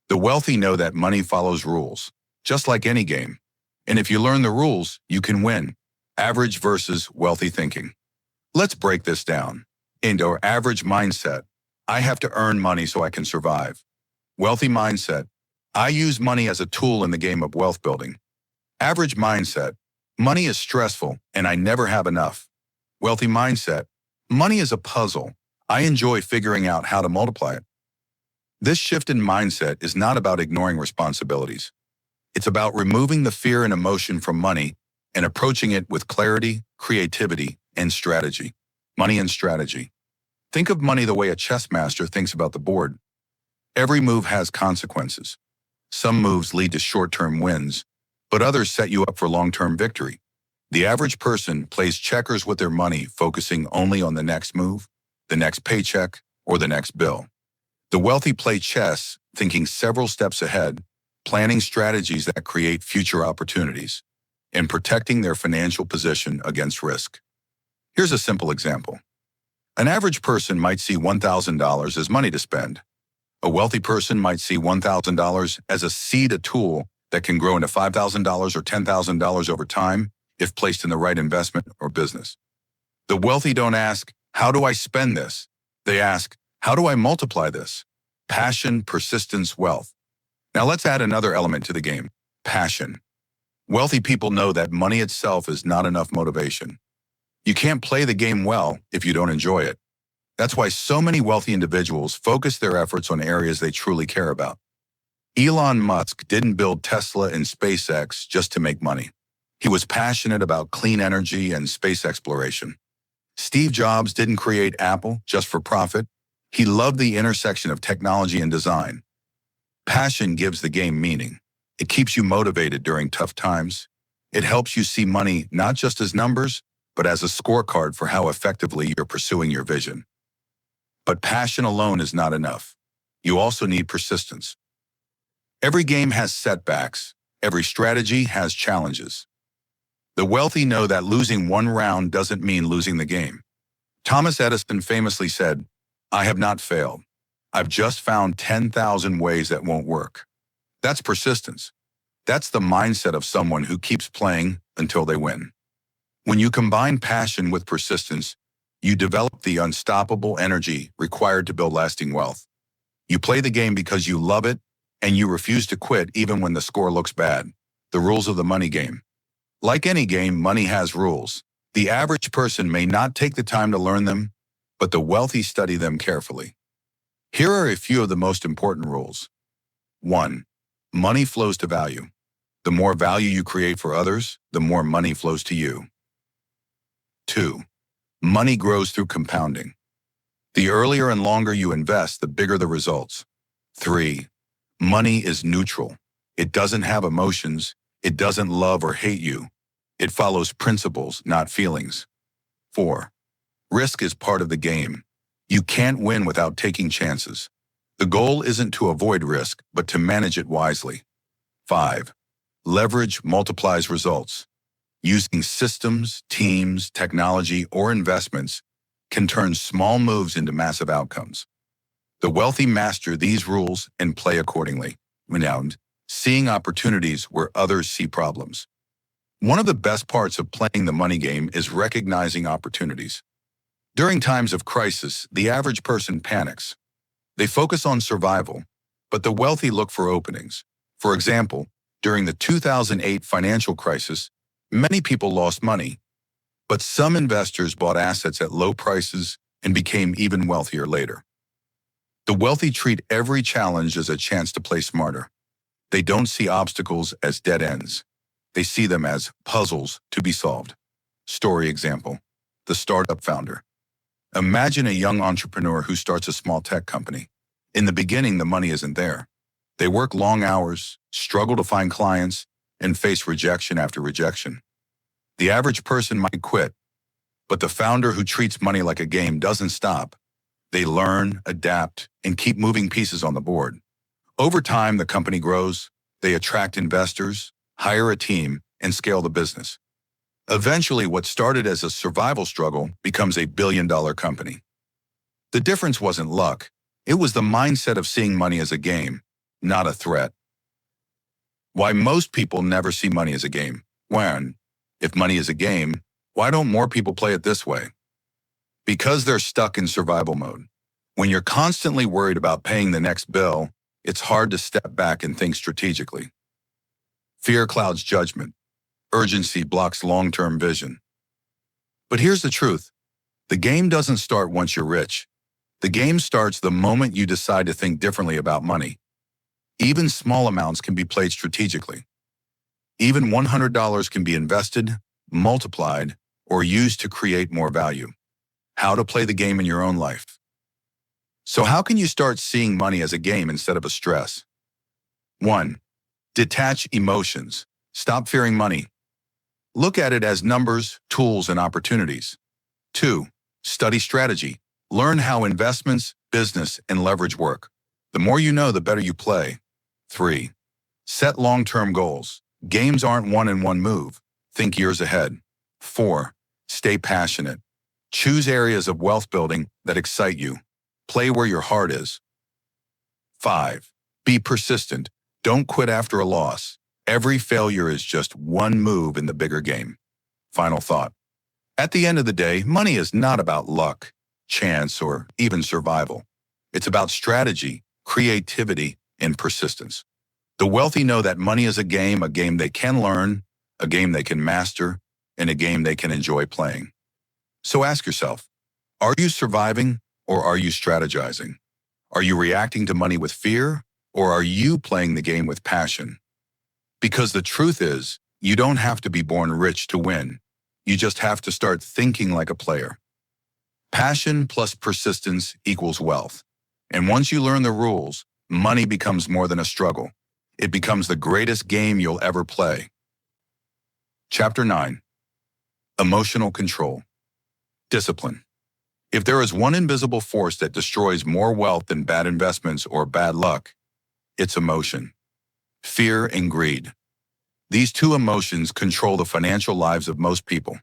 The wealthy know that money follows rules, just like any game. And if you learn the rules, you can win. Average versus wealthy thinking. Let's break this down. In our average mindset, I have to earn money so I can survive. Wealthy mindset, I use money as a tool in the game of wealth building. Average mindset, money is stressful and I never have enough. Wealthy mindset, money is a puzzle. I enjoy figuring out how to multiply it. This shift in mindset is not about ignoring responsibilities. It's about removing the fear and emotion from money and approaching it with clarity, creativity, and strategy. Money and strategy. Think of money the way a chess master thinks about the board. Every move has consequences. Some moves lead to short-term wins, but others set you up for long-term victory. The average person plays checkers with their money, focusing only on the next move, the next paycheck, or the next bill. The wealthy play chess, thinking several steps ahead, planning strategies that create future opportunities, and protecting their financial position against risk. Here's a simple example. An average person might see $1,000 as money to spend. A wealthy person might see $1,000 as a seed, a tool that can grow into $5,000 or $10,000 over time if placed in the right investment or business. The wealthy don't ask, how do I spend this? They ask, how do I multiply this? Passion, persistence, wealth. Now let's add another element to the game: passion. Wealthy people know that money itself is not enough motivation. You can't play the game well if you don't enjoy it. That's why so many wealthy individuals focus their efforts on areas they truly care about. Elon Musk didn't build Tesla and SpaceX just to make money. He was passionate about clean energy and space exploration. Steve Jobs didn't create Apple just for profit. He loved the intersection of technology and design. Passion gives the game meaning. It keeps you motivated during tough times. It helps you see money not just as numbers, but as a scorecard for how effectively you're pursuing your vision. But passion alone is not enough. You also need persistence. Every game has setbacks. Every strategy has challenges. The wealthy know that losing one round doesn't mean losing the game. Thomas Edison famously said, "I have not failed. I've just found 10,000 ways that won't work." That's persistence. That's the mindset of someone who keeps playing until they win. When you combine passion with persistence, you develop the unstoppable energy required to build lasting wealth. You play the game because you love it, and you refuse to quit even when the score looks bad. The rules of the money game. Like any game, money has rules. The average person may not take the time to learn them, but the wealthy study them carefully. Here are a few of the most important rules. 1. Money flows to value. The more value you create for others, the more money flows to you. 2. Money grows through compounding. The earlier and longer you invest, the bigger the results. 3. Money is neutral. It doesn't have emotions. It doesn't love or hate you. It follows principles, not feelings. 4. Risk is part of the game. You can't win without taking chances. The goal isn't to avoid risk, but to manage it wisely. 5. Leverage multiplies results. Using systems, teams, technology, or investments can turn small moves into massive outcomes. The wealthy master these rules and play accordingly. Renowned, seeing opportunities where others see problems. One of the best parts of playing the money game is recognizing opportunities. During times of crisis, the average person panics. They focus on survival, but the wealthy look for openings. For example, during the 2008 financial crisis, many people lost money, but some investors bought assets at low prices and became even wealthier later. The wealthy treat every challenge as a chance to play smarter. They don't see obstacles as dead ends. They see them as puzzles to be solved. Story example: the startup founder. Imagine a young entrepreneur who starts a small tech company. In the beginning, the money isn't there. They work long hours, struggle to find clients, and face rejection after rejection. The average person might quit, but the founder who treats money like a game doesn't stop. They learn, adapt, and keep moving pieces on the board. Over time, the company grows. They attract investors, hire a team, and scale the business. Eventually, what started as a survival struggle becomes a billion-dollar company. The difference wasn't luck. It was the mindset of seeing money as a game, not a threat. Why most people never see money as a game. When, if money is a game, why don't more people play it this way? Because they're stuck in survival mode. When you're constantly worried about paying the next bill, it's hard to step back and think strategically. Fear clouds judgment. Urgency blocks long-term vision. But here's the truth. The game doesn't start once you're rich. The game starts the moment you decide to think differently about money. Even small amounts can be played strategically. Even $100 can be invested, multiplied, or used to create more value. How to play the game in your own life. So how can you start seeing money as a game instead of a stress? 1. Detach emotions. Stop fearing money. Look at it as numbers, tools, and opportunities. 2. Study strategy. Learn how investments, business, and leverage work. The more you know, the better you play. 3. Set long-term goals. Games aren't one-and-one move. Think years ahead. 4. Stay passionate. Choose areas of wealth building that excite you. Play where your heart is. 5. Be persistent. Don't quit after a loss. Every failure is just one move in the bigger game. Final thought. At the end of the day, money is not about luck, chance, or even survival. It's about strategy, creativity, and persistence. The wealthy know that money is a game they can learn, a game they can master, and a game they can enjoy playing. So ask yourself, are you surviving or are you strategizing? Are you reacting to money with fear or are you playing the game with passion? Because the truth is, you don't have to be born rich to win. You just have to start thinking like a player. Passion plus persistence equals wealth. And once you learn the rules, money becomes more than a struggle. It becomes the greatest game you'll ever play. Chapter 9. Emotional control. Discipline. If there is one invisible force that destroys more wealth than bad investments or bad luck, it's emotion. Fear and greed. These two emotions control the financial lives of most people.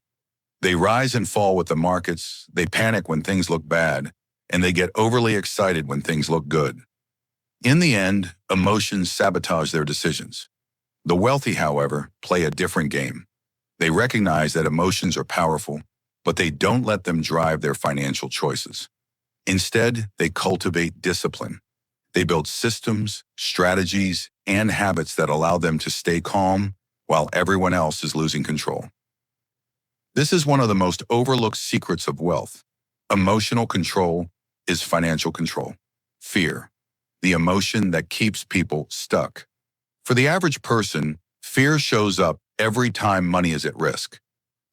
They rise and fall with the markets, they panic when things look bad, and they get overly excited when things look good. In the end, emotions sabotage their decisions. The wealthy, however, play a different game. They recognize that emotions are powerful, but they don't let them drive their financial choices. Instead, they cultivate discipline. They build systems, strategies, and habits that allow them to stay calm while everyone else is losing control. This is one of the most overlooked secrets of wealth. Emotional control is financial control. Fear, the emotion that keeps people stuck. For the average person, fear shows up every time money is at risk.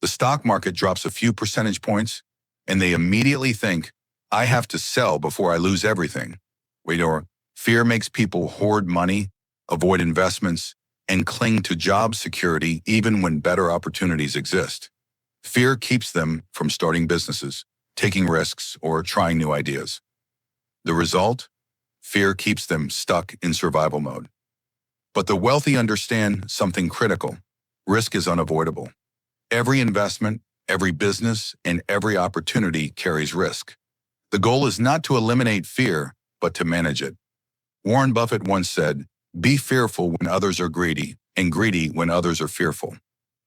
The stock market drops a few percentage points, and they immediately think, I have to sell before I lose everything. Or fear makes people hoard money, avoid investments, and cling to job security even when better opportunities exist. Fear keeps them from starting businesses, taking risks, or trying new ideas. The result? Fear keeps them stuck in survival mode. But the wealthy understand something critical. Risk is unavoidable. Every investment, every business, and every opportunity carries risk. The goal is not to eliminate fear, but to manage it. Warren Buffett once said, "Be fearful when others are greedy, and greedy when others are fearful."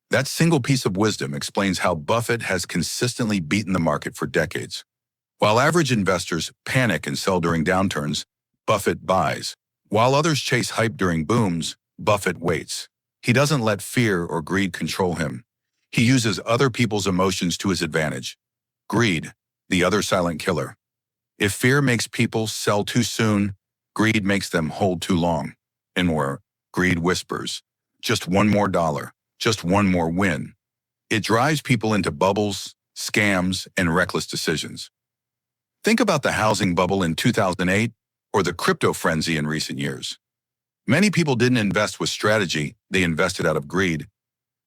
That single piece of wisdom explains how Buffett has consistently beaten the market for decades. While average investors panic and sell during downturns, Buffett buys. While others chase hype during booms, Buffett waits. He doesn't let fear or greed control him. He uses other people's emotions to his advantage. Greed, the other silent killer. If fear makes people sell too soon, greed makes them hold too long. And more, greed whispers, just one more dollar, just one more win. It drives people into bubbles, scams, and reckless decisions. Think about the housing bubble in 2008 or the crypto frenzy in recent years. Many people didn't invest with strategy, they invested out of greed,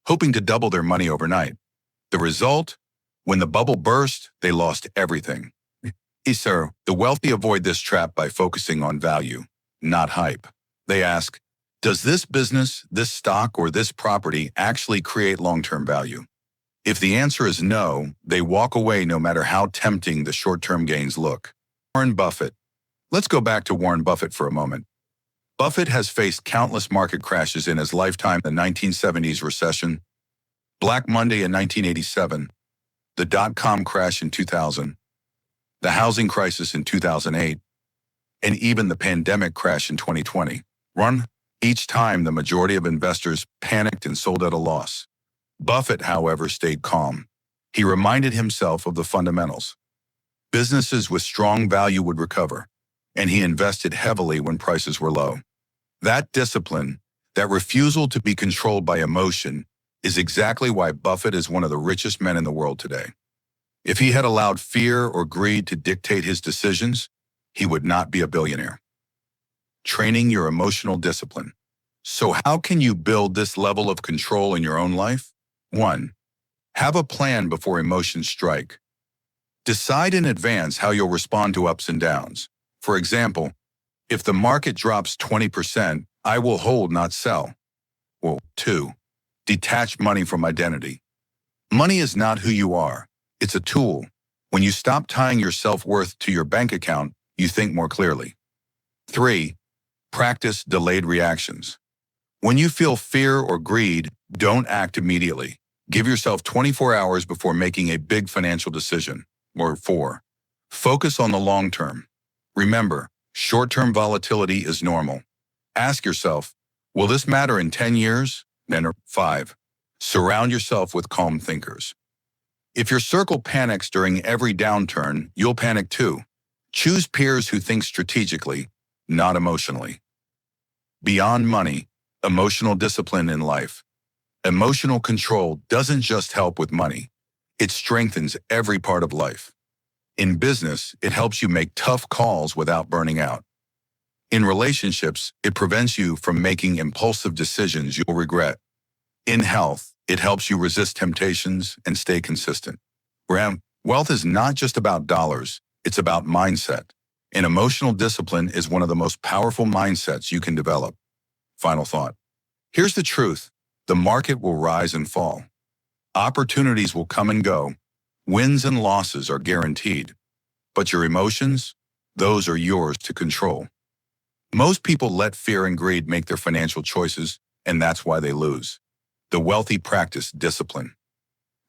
hoping to double their money overnight. The result? When the bubble burst, they lost everything. The wealthy avoid this trap by focusing on value, not hype. They ask, does this business, this stock, or this property actually create long-term value? If the answer is no, they walk away no matter how tempting the short-term gains look. Warren Buffett. Let's go back to Warren Buffett for a moment. Buffett has faced countless market crashes in his lifetime: the 1970s recession, Black Monday in 1987, the dot-com crash in 2000, the housing crisis in 2008, and even the pandemic crash in 2020. Each time, the majority of investors panicked and sold at a loss. Buffett, however, stayed calm. He reminded himself of the fundamentals. Businesses with strong value would recover, and he invested heavily when prices were low. That discipline, that refusal to be controlled by emotion, is exactly why Buffett is one of the richest men in the world today. If he had allowed fear or greed to dictate his decisions, he would not be a billionaire. Training your emotional discipline. So how can you build this level of control in your own life? 1. Have a plan before emotions strike. Decide in advance how you'll respond to ups and downs. For example, if the market drops 20%, I will hold, not sell. 2. Detach money from identity. Money is not who you are. It's a tool. When you stop tying your self-worth to your bank account, you think more clearly. 3. Practice delayed reactions. When you feel fear or greed, don't act immediately. Give yourself 24 hours before making a big financial decision. 4. Focus on the long term. Remember, short-term volatility is normal. Ask yourself, will this matter in 10 years? 5. Surround yourself with calm thinkers. If your circle panics during every downturn, you'll panic too. Choose peers who think strategically, not emotionally. Beyond money, emotional discipline in life. Emotional control doesn't just help with money. It strengthens every part of life. In business, it helps you make tough calls without burning out. In relationships, it prevents you from making impulsive decisions you'll regret. In health, It helps you resist temptations and stay consistent. Wealth is not just about dollars, it's about mindset. And emotional discipline is one of the most powerful mindsets you can develop. Final thought. Here's the truth. The market will rise and fall. Opportunities will come and go. Wins and losses are guaranteed. But your emotions, those are yours to control. Most people let fear and greed make their financial choices, and that's why they lose. The wealthy practice discipline.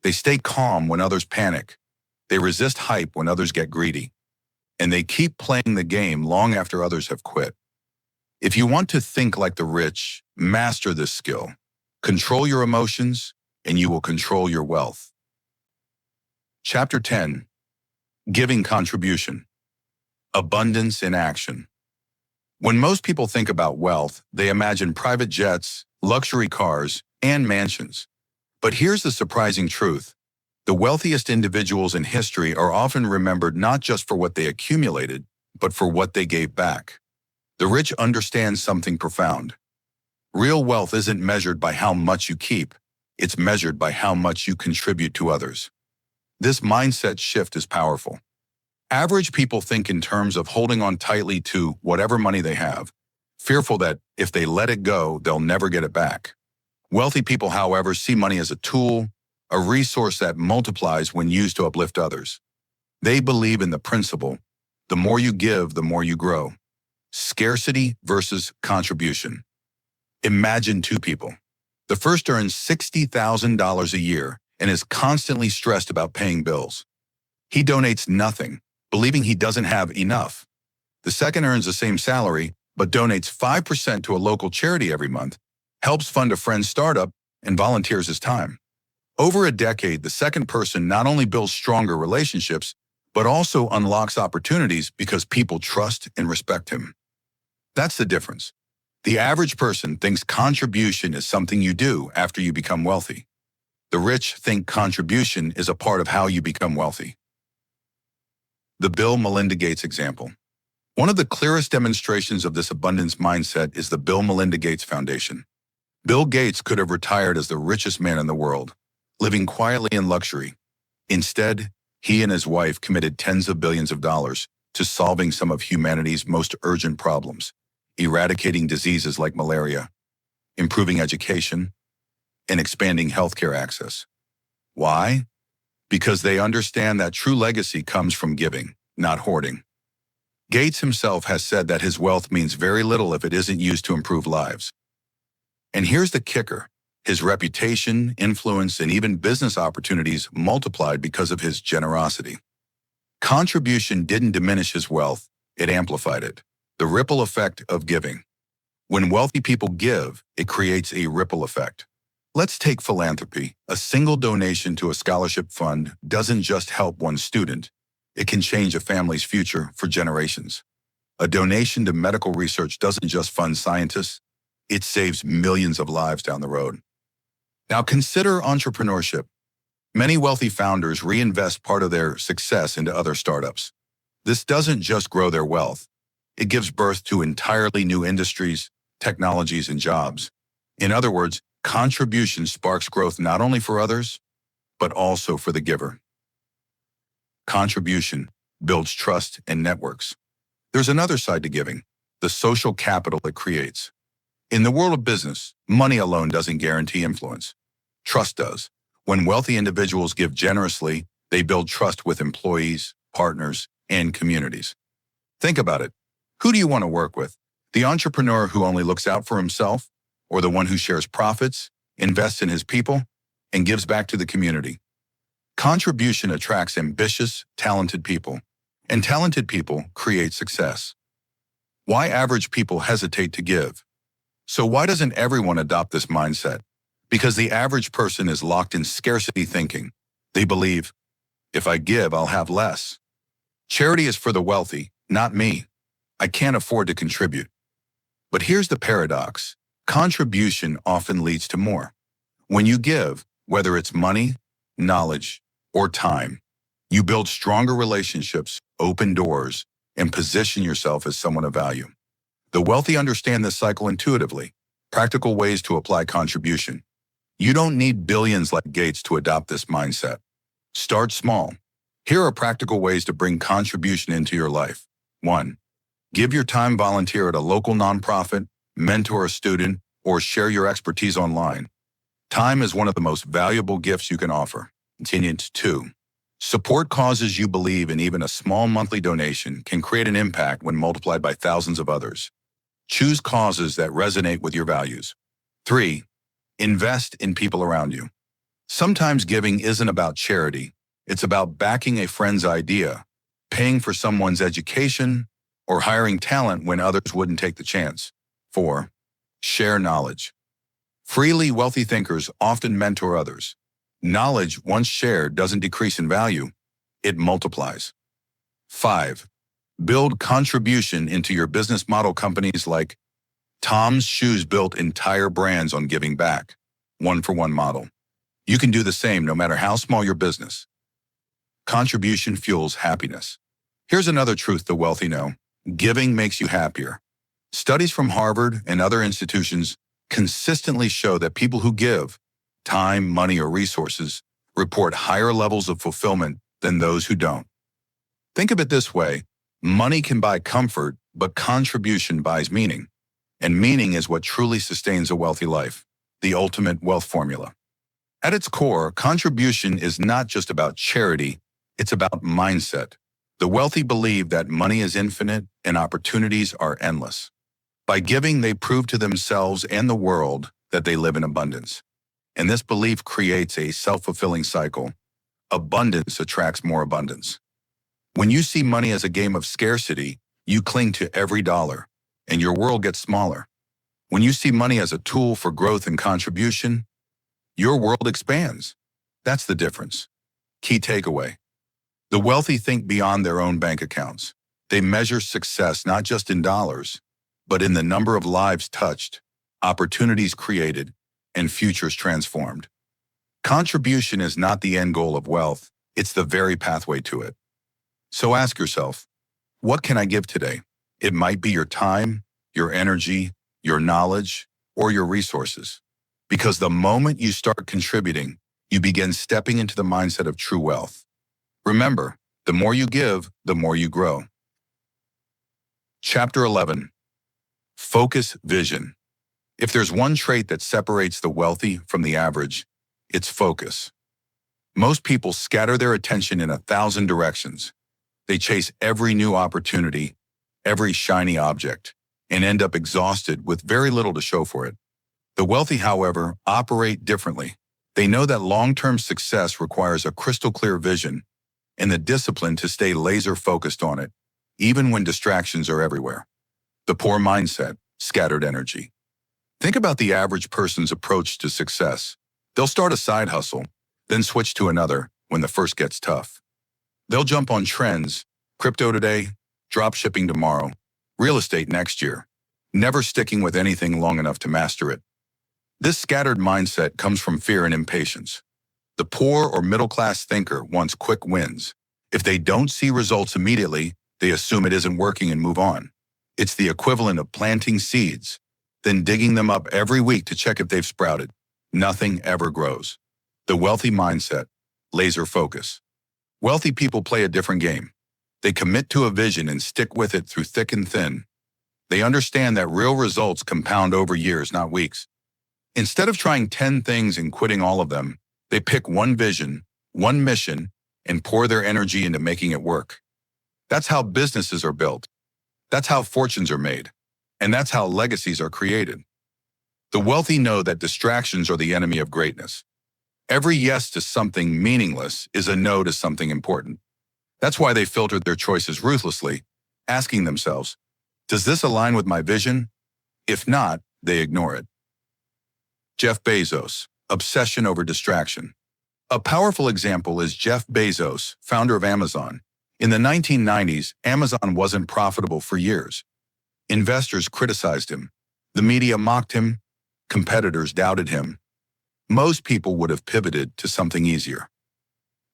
They stay calm when others panic. They resist hype when others get greedy. And they keep playing the game long after others have quit. If you want to think like the rich, master this skill. Control your emotions, and you will control your wealth. Chapter 10. Giving contribution. Abundance in action. When most people think about wealth, they imagine private jets, luxury cars, and mansions. But here's the surprising truth. The wealthiest individuals in history are often remembered not just for what they accumulated, but for what they gave back. The rich understand something profound. Real wealth isn't measured by how much you keep, it's measured by how much you contribute to others. This mindset shift is powerful. Average people think in terms of holding on tightly to whatever money they have, fearful that if they let it go, they'll never get it back. Wealthy people, however, see money as a tool, a resource that multiplies when used to uplift others. They believe in the principle, the more you give, the more you grow. Scarcity versus contribution. Imagine two people. The first earns $60,000 a year and is constantly stressed about paying bills. He donates nothing, believing he doesn't have enough. The second earns the same salary, but donates 5% to a local charity every month, helps fund a friend's startup, and volunteers his time. Over a decade, the second person not only builds stronger relationships, but also unlocks opportunities because people trust and respect him. That's the difference. The average person thinks contribution is something you do after you become wealthy. The rich think contribution is a part of how you become wealthy. The Bill Melinda Gates example. One of the clearest demonstrations of this abundance mindset is the Bill Melinda Gates Foundation. Bill Gates could have retired as the richest man in the world, living quietly in luxury. Instead, he and his wife committed tens of billions of dollars to solving some of humanity's most urgent problems, eradicating diseases like malaria, improving education, and expanding healthcare access. Why? Because they understand that true legacy comes from giving, not hoarding. Gates himself has said that his wealth means very little if it isn't used to improve lives. And here's the kicker. His reputation, influence, and even business opportunities multiplied because of his generosity. Contribution didn't diminish his wealth, it amplified it. The ripple effect of giving. When wealthy people give, it creates a ripple effect. Let's take philanthropy. A single donation to a scholarship fund doesn't just help one student, it can change a family's future for generations. A donation to medical research doesn't just fund scientists, it saves millions of lives down the road. Now consider entrepreneurship. Many wealthy founders reinvest part of their success into other startups. This doesn't just grow their wealth, it gives birth to entirely new industries, technologies, and jobs. In other words, contribution sparks growth not only for others, but also for the giver. Contribution builds trust and networks. There's another side to giving, the social capital it creates. In the world of business, money alone doesn't guarantee influence. Trust does. When wealthy individuals give generously, they build trust with employees, partners, and communities. Think about it. Who do you want to work with? The entrepreneur who only looks out for himself, or the one who shares profits, invests in his people, and gives back to the community? Contribution attracts ambitious, talented people, and talented people create success. Why average people hesitate to give? So why doesn't everyone adopt this mindset? Because the average person is locked in scarcity thinking. They believe, if I give, I'll have less. Charity is for the wealthy, not me. I can't afford to contribute. But here's the paradox. Contribution often leads to more. When you give, whether it's money, knowledge, or time, you build stronger relationships, open doors, and position yourself as someone of value. The wealthy understand this cycle intuitively. Practical ways to apply contribution. You don't need billions like Gates to adopt this mindset. Start small. Here are practical ways to bring contribution into your life. 1. Give your time, volunteer at a local nonprofit, mentor a student, or share your expertise online. Time is one of the most valuable gifts you can offer. Continue. 2. Support causes you believe in. Even a small monthly donation can create an impact when multiplied by thousands of others. Choose causes that resonate with your values. 3. Invest in people around you. Sometimes giving isn't about charity. It's about backing a friend's idea, paying for someone's education, or hiring talent when others wouldn't take the chance. 4. Share knowledge. Freely wealthy thinkers often mentor others. Knowledge, once shared, doesn't decrease in value. It multiplies. 5. Build contribution into your business model. Companies like Tom's Shoes built entire brands on giving back. One-for-one model. You can do the same no matter how small your business. Contribution fuels happiness. Here's another truth the wealthy know. Giving makes you happier. Studies from Harvard and other institutions consistently show that people who give time, money, or resources report higher levels of fulfillment than those who don't. Think of it this way. Money can buy comfort, but contribution buys meaning. And meaning is what truly sustains a wealthy life, the ultimate wealth formula. At its core, contribution is not just about charity, it's about mindset. The wealthy believe that money is infinite and opportunities are endless. By giving, they prove to themselves and the world that they live in abundance. And this belief creates a self-fulfilling cycle. Abundance attracts more abundance. When you see money as a game of scarcity, you cling to every dollar, and your world gets smaller. When you see money as a tool for growth and contribution, your world expands. That's the difference. Key takeaway. The wealthy think beyond their own bank accounts. They measure success not just in dollars, but in the number of lives touched, opportunities created, and futures transformed. Contribution is not the end goal of wealth, it's the very pathway to it. So ask yourself, what can I give today? It might be your time, your energy, your knowledge, or your resources. Because the moment you start contributing, you begin stepping into the mindset of true wealth. Remember, the more you give, the more you grow. Chapter 11. Focus vision. If there's one trait that separates the wealthy from the average, it's focus. Most people scatter their attention in 1,000 directions. They chase every new opportunity, every shiny object, and end up exhausted with very little to show for it. The wealthy, however, operate differently. They know that long-term success requires a crystal-clear vision and the discipline to stay laser-focused on it, even when distractions are everywhere. The poor mindset, scattered energy. Think about the average person's approach to success. They'll start a side hustle, then switch to another when the first gets tough. They'll jump on trends, crypto today, drop shipping tomorrow, real estate next year, never sticking with anything long enough to master it. This scattered mindset comes from fear and impatience. The poor or middle-class thinker wants quick wins. If they don't see results immediately, they assume it isn't working and move on. It's the equivalent of planting seeds, then digging them up every week to check if they've sprouted. Nothing ever grows. The wealthy mindset, laser focus. Wealthy people play a different game. They commit to a vision and stick with it through thick and thin. They understand that real results compound over years, not weeks. Instead of trying 10 things and quitting all of them, they pick one vision, one mission, and pour their energy into making it work. That's how businesses are built. That's how fortunes are made. And that's how legacies are created. The wealthy know that distractions are the enemy of greatness. Every yes to something meaningless is a no to something important. That's why they filter their choices ruthlessly, asking themselves, does this align with my vision? If not, they ignore it. Jeff Bezos, obsession over distraction. A powerful example is Jeff Bezos, founder of Amazon. In the 1990s, Amazon wasn't profitable for years. Investors criticized him. The media mocked him. Competitors doubted him. Most people would have pivoted to something easier.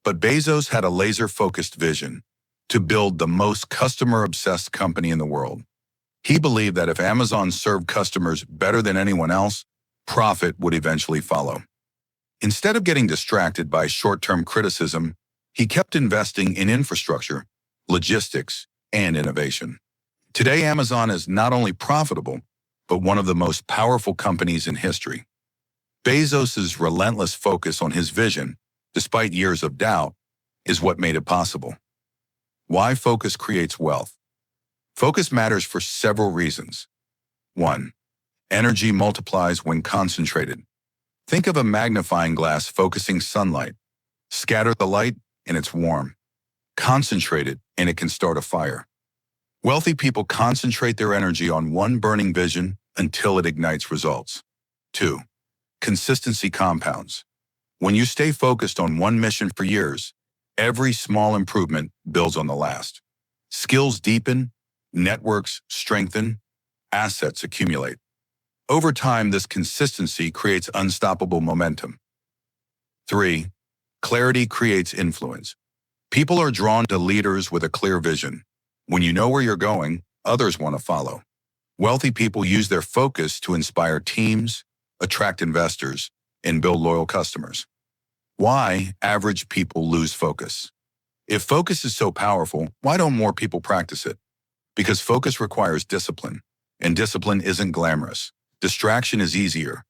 But Bezos had a laser-focused vision to build the most customer-obsessed company in the world. He believed that if Amazon served customers better than anyone else, profit would eventually follow. Instead of getting distracted by short-term criticism, he kept investing in infrastructure, logistics, and innovation. Today, Amazon is not only profitable, but one of the most powerful companies in history. Bezos's relentless focus on his vision, despite years of doubt, is what made it possible. Why focus creates wealth? Focus matters for several reasons. 1. Energy multiplies when concentrated. Think of a magnifying glass focusing sunlight. Scatter the light, and it's warm. Concentrate it, and it can start a fire. Wealthy people concentrate their energy on one burning vision until it ignites results. 2. Consistency compounds. When you stay focused on one mission for years, every small improvement builds on the last. Skills deepen, networks strengthen, assets accumulate. Over time, this consistency creates unstoppable momentum. 3. Clarity creates influence. People are drawn to leaders with a clear vision. When you know where you're going, others want to follow. Wealthy people use their focus to inspire teams, attract investors, and build loyal customers. Why average people lose focus? If focus is so powerful, why don't more people practice it? Because focus requires discipline, and discipline isn't glamorous. Distraction is easier.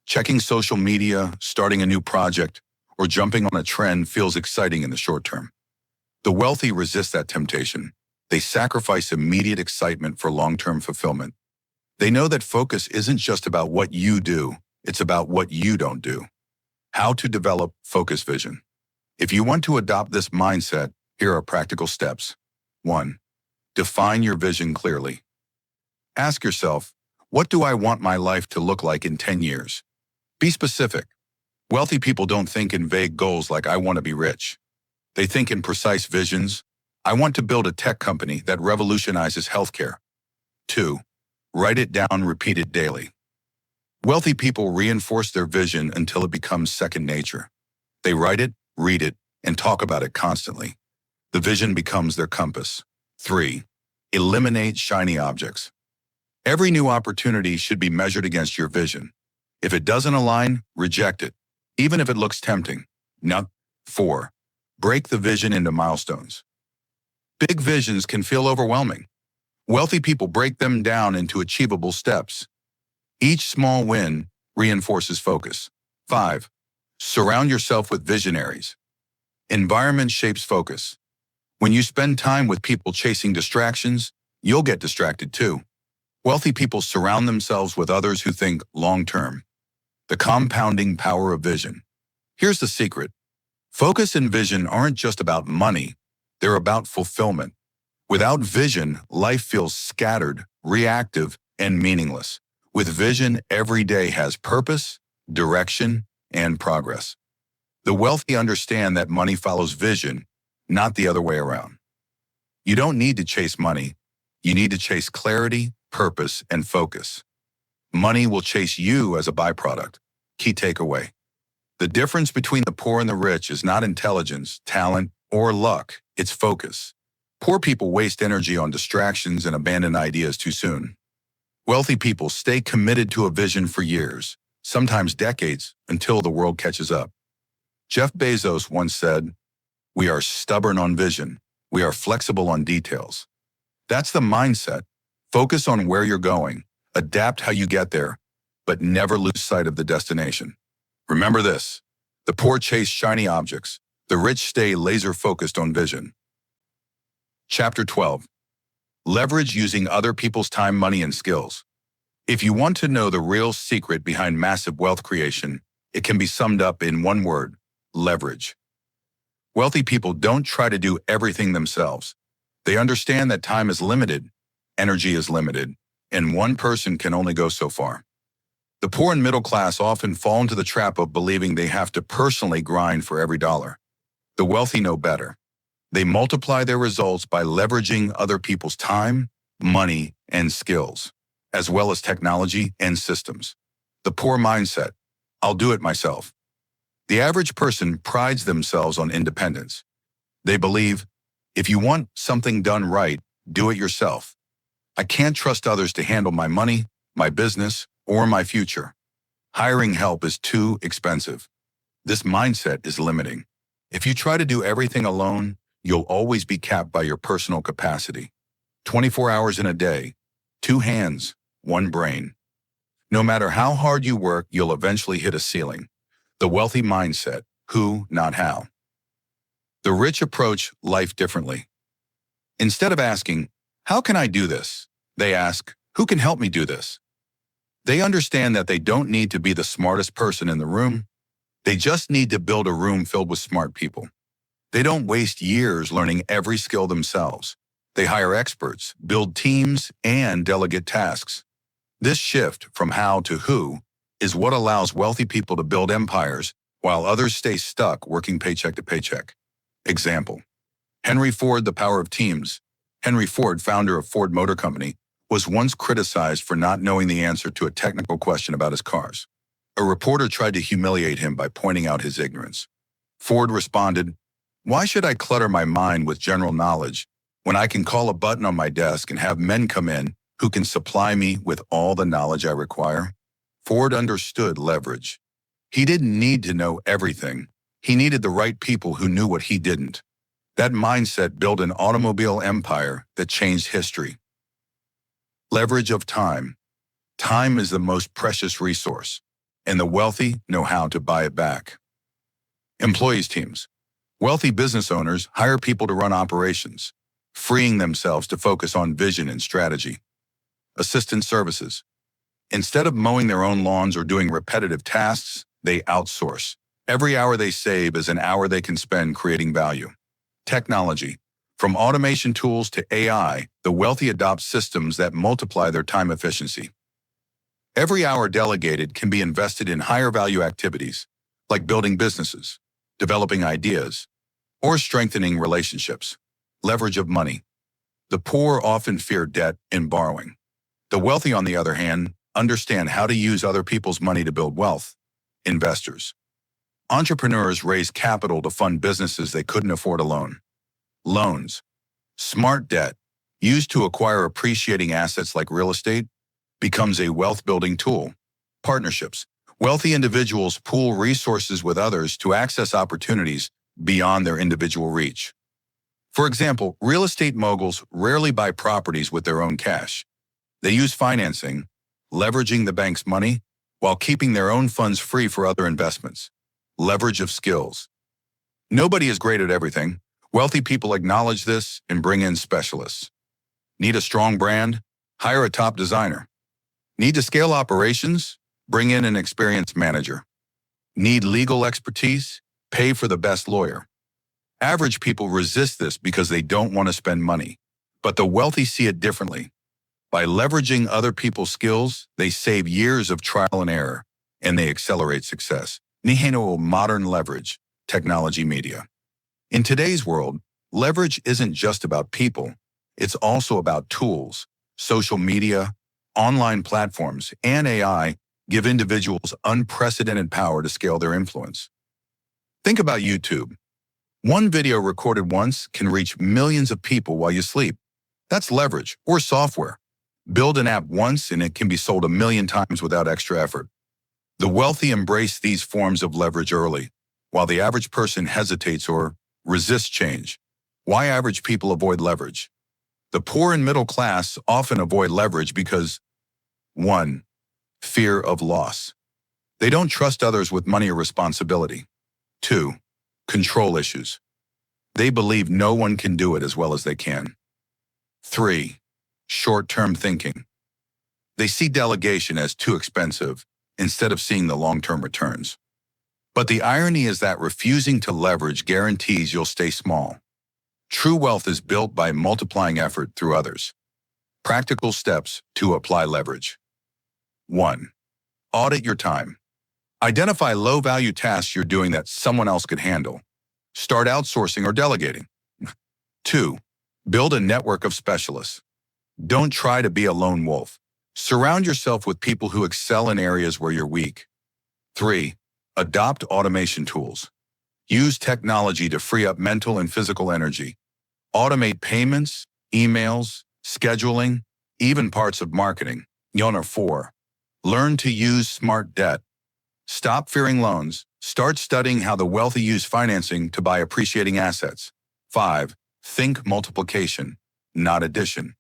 Checking social media, starting a new project, or jumping on a trend feels exciting in the short term. The wealthy resist that temptation. They sacrifice immediate excitement for long-term fulfillment. They know that focus isn't just about what you do, it's about what you don't do. How to develop focus vision. If you want to adopt this mindset, here are practical steps. 1. Define your vision clearly. Ask yourself, what do I want my life to look like in 10 years? Be specific. Wealthy people don't think in vague goals like I want to be rich. They think in precise visions. I want to build a tech company that revolutionizes healthcare. 2. Write it down, repeat it daily. Wealthy people reinforce their vision until it becomes second nature. They write it, read it, and talk about it constantly. The vision becomes their compass. 3. Eliminate shiny objects. Every new opportunity should be measured against your vision. If it doesn't align, reject it, even if it looks tempting. 4. Break the vision into milestones. Big visions can feel overwhelming. Wealthy people break them down into achievable steps. Each small win reinforces focus. 5. Surround yourself with visionaries. Environment shapes focus. When you spend time with people chasing distractions, you'll get distracted too. Wealthy people surround themselves with others who think long-term. The compounding power of vision. Here's the secret. Focus and vision aren't just about money, they're about fulfillment. Without vision, life feels scattered, reactive, and meaningless. With vision, every day has purpose, direction, and progress. The wealthy understand that money follows vision, not the other way around. You don't need to chase money. You need to chase clarity, purpose, and focus. Money will chase you as a byproduct. Key takeaway. The difference between the poor and the rich is not intelligence, talent, or luck. It's focus. Poor people waste energy on distractions and abandon ideas too soon. Wealthy people stay committed to a vision for years, sometimes decades, until the world catches up. Jeff Bezos once said, "We are stubborn on vision. We are flexible on details." That's the mindset. Focus on where you're going, adapt how you get there, but never lose sight of the destination. Remember this, the poor chase shiny objects, the rich stay laser-focused on vision. Chapter 12. Leverage using other people's time, money, and skills. If you want to know the real secret behind massive wealth creation, it can be summed up in one word, leverage. Wealthy people don't try to do everything themselves. They understand that time is limited, energy is limited, and one person can only go so far. The poor and middle class often fall into the trap of believing they have to personally grind for every dollar. The wealthy know better. They multiply their results by leveraging other people's time, money, and skills, as well as technology and systems. The poor mindset, I'll do it myself. The average person prides themselves on independence. They believe, if you want something done right, do it yourself. I can't trust others to handle my money, my business, or my future. Hiring help is too expensive. This mindset is limiting. If you try to do everything alone, you'll always be capped by your personal capacity. 24 hours in a day, 2 hands, 1 brain. No matter how hard you work, you'll eventually hit a ceiling. The wealthy mindset, who, not how. The rich approach life differently. Instead of asking, how can I do this? They ask, who can help me do this? They understand that they don't need to be the smartest person in the room. They just need to build a room filled with smart people. They don't waste years learning every skill themselves. They hire experts, build teams, and delegate tasks. This shift from how to who is what allows wealthy people to build empires while others stay stuck working paycheck to paycheck. Example: Henry Ford, the power of teams. Henry Ford, founder of Ford Motor Company, was once criticized for not knowing the answer to a technical question about his cars. A reporter tried to humiliate him by pointing out his ignorance. Ford responded, "Why should I clutter my mind with general knowledge when I can call a button on my desk and have men come in who can supply me with all the knowledge I require?" Ford understood leverage. He didn't need to know everything. He needed the right people who knew what he didn't. That mindset built an automobile empire that changed history. Leverage of time. Time is the most precious resource, and the wealthy know how to buy it back. Employees teams. Wealthy business owners hire people to run operations, freeing themselves to focus on vision and strategy. Assistant services. Instead of mowing their own lawns or doing repetitive tasks, they outsource. Every hour they save is an hour they can spend creating value. Technology. From automation tools to AI, the wealthy adopt systems that multiply their time efficiency. Every hour delegated can be invested in higher value activities, like building businesses, developing ideas, or strengthening relationships. Leverage of money. The poor often fear debt and borrowing. The wealthy, on the other hand, understand how to use other people's money to build wealth. Investors. Entrepreneurs raise capital to fund businesses they couldn't afford alone. Loans. Smart debt, used to acquire appreciating assets like real estate, becomes a wealth-building tool. Partnerships. Wealthy individuals pool resources with others to access opportunities beyond their individual reach. For example, real estate moguls rarely buy properties with their own cash. They use financing, leveraging the bank's money, while keeping their own funds free for other investments. Leverage of skills. Nobody is great at everything. Wealthy people acknowledge this and bring in specialists. Need a strong brand? Hire a top designer. Need to scale operations? Bring in an experienced manager. Need legal expertise? Pay for the best lawyer. Average people resist this because they don't want to spend money, but the wealthy see it differently. By leveraging other people's skills, they save years of trial and error, and they accelerate success. Niheno modern leverage, technology media. In today's world, leverage isn't just about people. It's also about tools. Social media, online platforms, and AI give individuals unprecedented power to scale their influence. Think about YouTube. One video recorded once can reach millions of people while you sleep. That's leverage, or software. Build an app once and it can be sold 1 million times without extra effort. The wealthy embrace these forms of leverage early, while the average person hesitates or resists change. Why average people avoid leverage? The poor and middle class often avoid leverage because 1. Fear of loss. They don't trust others with money or responsibility. 2. Control issues. They believe no one can do it as well as they can. 3. Short-term thinking. They see delegation as too expensive instead of seeing the long-term returns. But the irony is that refusing to leverage guarantees you'll stay small. True wealth is built by multiplying effort through others. Practical steps to apply leverage. 1. Audit your time. Identify low-value tasks you're doing that someone else could handle. Start outsourcing or delegating. 2. Build a network of specialists. Don't try to be a lone wolf. Surround yourself with people who excel in areas where you're weak. 3. Adopt automation tools. Use technology to free up mental and physical energy. Automate payments, emails, scheduling, even parts of marketing. 4. Learn to use smart debt. Stop fearing loans. Start studying how the wealthy use financing to buy appreciating assets. 5. Think multiplication, not addition.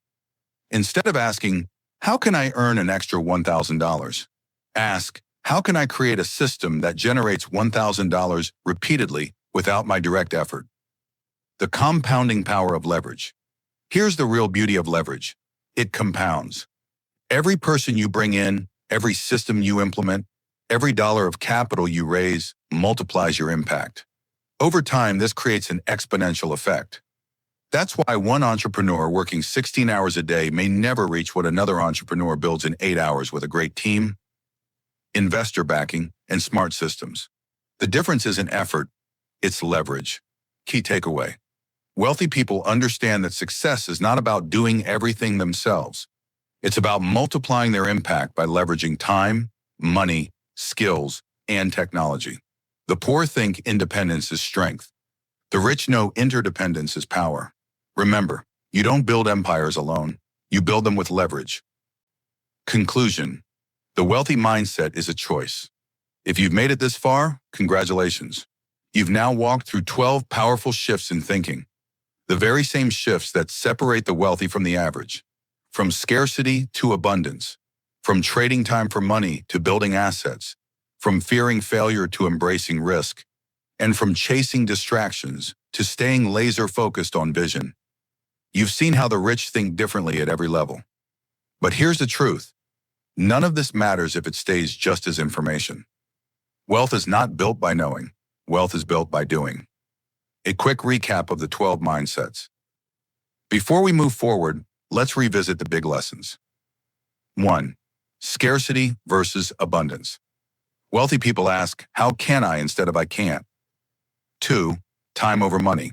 Instead of asking, how can I earn an extra $1,000? Ask, how can I create a system that generates $1,000 repeatedly without my direct effort? The compounding power of leverage. Here's the real beauty of leverage. It compounds. Every person you bring in, every system you implement, every dollar of capital you raise multiplies your impact. Over time, this creates an exponential effect. That's why one entrepreneur working 16 hours a day may never reach what another entrepreneur builds in 8 hours with a great team, investor backing, and smart systems. The difference isn't effort, it's leverage. Key takeaway. Wealthy people understand that success is not about doing everything themselves. It's about multiplying their impact by leveraging time, money, skills, and technology. The poor think independence is strength. The rich know interdependence is power. Remember, you don't build empires alone. You build them with leverage. Conclusion. The wealthy mindset is a choice. If you've made it this far, congratulations. You've now walked through 12 powerful shifts in thinking. The very same shifts that separate the wealthy from the average. From scarcity to abundance. From trading time for money to building assets. From fearing failure to embracing risk. And from chasing distractions to staying laser-focused on vision. You've seen how the rich think differently at every level. But here's the truth. None of this matters if it stays just as information. Wealth is not built by knowing. Wealth is built by doing. A quick recap of the 12 mindsets. Before we move forward, let's revisit the big lessons. 1. Scarcity versus abundance. Wealthy people ask, how can I instead of I can't? 2. Time over money.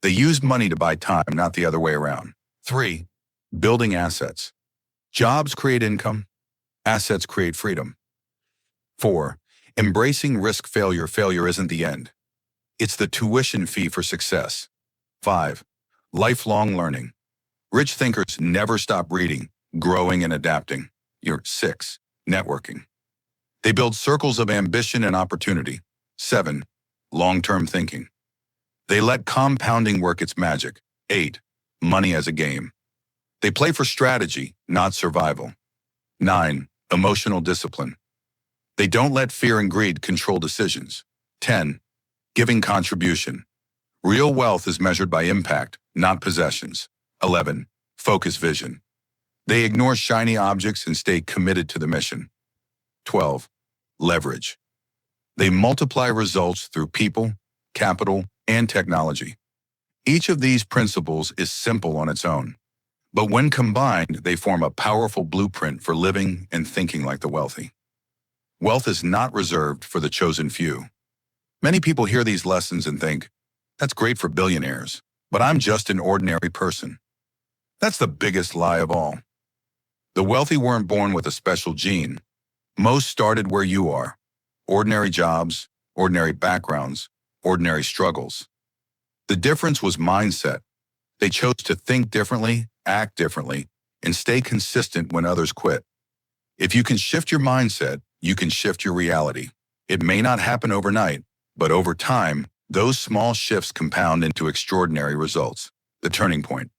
They use money to buy time, not the other way around. 3. Building assets. Jobs create income. Assets create freedom. 4. Embracing risk failure. Failure isn't the end. It's the tuition fee for success. 5. Lifelong learning. Rich thinkers never stop reading, growing, and adapting. 6. Networking. They build circles of ambition and opportunity. 7. Long-term thinking. They let compounding work its magic. 8. Money as a game. They play for strategy, not survival. 9. Emotional discipline. They don't let fear and greed control decisions. 10. Giving contribution. Real wealth is measured by impact, not possessions. 11. Focus vision. They ignore shiny objects and stay committed to the mission. 12. Leverage. They multiply results through people, capital, and technology. Each of these principles is simple on its own, but when combined, they form a powerful blueprint for living and thinking like the wealthy. Wealth is not reserved for the chosen few. Many people hear these lessons and think, that's great for billionaires, but I'm just an ordinary person. That's the biggest lie of all. The wealthy weren't born with a special gene. Most started where you are. Ordinary jobs, ordinary backgrounds, ordinary struggles. The difference was mindset. They chose to think differently, act differently, and stay consistent when others quit. If you can shift your mindset, you can shift your reality. It may not happen overnight, but over time, those small shifts compound into extraordinary results. The turning point.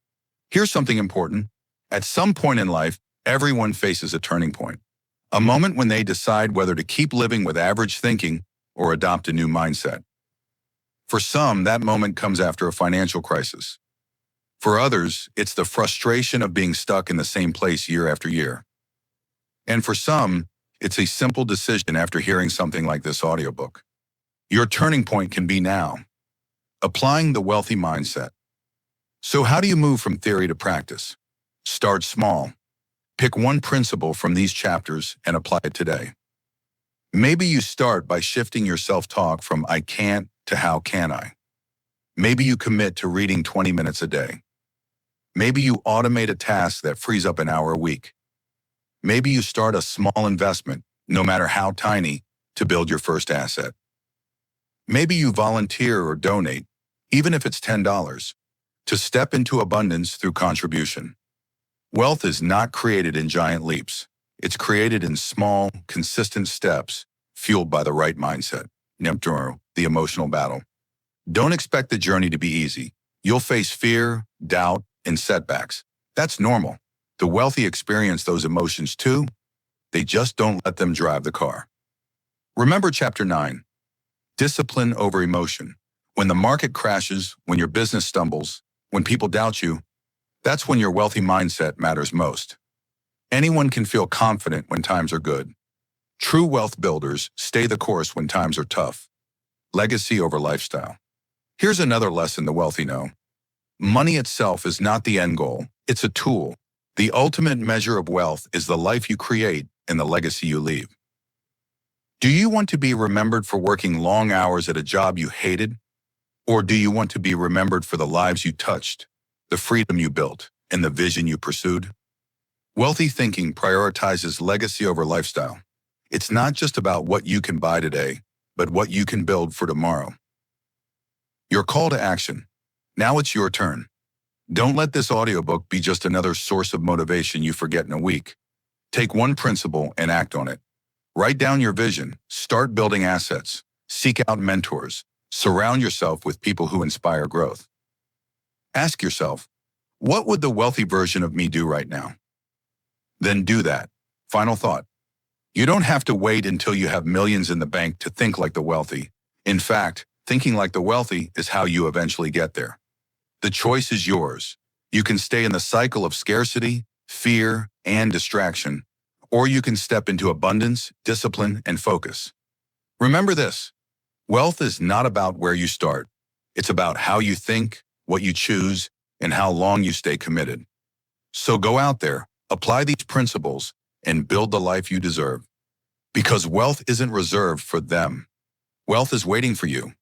Here's something important. At some point in life, everyone faces a turning point. A moment when they decide whether to keep living with average thinking or adopt a new mindset. For some, that moment comes after a financial crisis. For others, it's the frustration of being stuck in the same place year after year. And for some, it's a simple decision after hearing something like this audiobook. Your turning point can be now. Applying the wealthy mindset. So how do you move from theory to practice? Start small. Pick one principle from these chapters and apply it today. Maybe you start by shifting your self-talk from I can't to how can I. Maybe you commit to reading 20 minutes a day. Maybe you automate a task that frees up an hour a week. Maybe you start a small investment, no matter how tiny, to build your first asset. Maybe you volunteer or donate, even if it's $10, to step into abundance through contribution. Wealth is not created in giant leaps. It's created in small, consistent steps, fueled by the right mindset. Number the emotional battle. Don't expect the journey to be easy. You'll face fear, doubt, and setbacks. That's normal. The wealthy experience those emotions too. They just don't let them drive the car. Remember Chapter 9. Discipline over emotion. When the market crashes, when your business stumbles, when people doubt you, that's when your wealthy mindset matters most. Anyone can feel confident when times are good. True wealth builders stay the course when times are tough. Legacy over lifestyle. Here's another lesson the wealthy know. Money itself is not the end goal. It's a tool. The ultimate measure of wealth is the life you create and the legacy you leave. Do you want to be remembered for working long hours at a job you hated? Or do you want to be remembered for the lives you touched, the freedom you built, and the vision you pursued? Wealthy thinking prioritizes legacy over lifestyle. It's not just about what you can buy today, but what you can build for tomorrow. Your call to action. Now it's your turn. Don't let this audiobook be just another source of motivation you forget in a week. Take one principle and act on it. Write down your vision, start building assets, seek out mentors, surround yourself with people who inspire growth. Ask yourself, what would the wealthy version of me do right now? Then do that. Final thought. You don't have to wait until you have millions in the bank to think like the wealthy. In fact, thinking like the wealthy is how you eventually get there. The choice is yours. You can stay in the cycle of scarcity, fear, and distraction, or you can step into abundance, discipline, and focus. Remember this, wealth is not about where you start. It's about how you think, what you choose, and how long you stay committed. So go out there, apply these principles, and build the life you deserve. Because wealth isn't reserved for them. Wealth is waiting for you.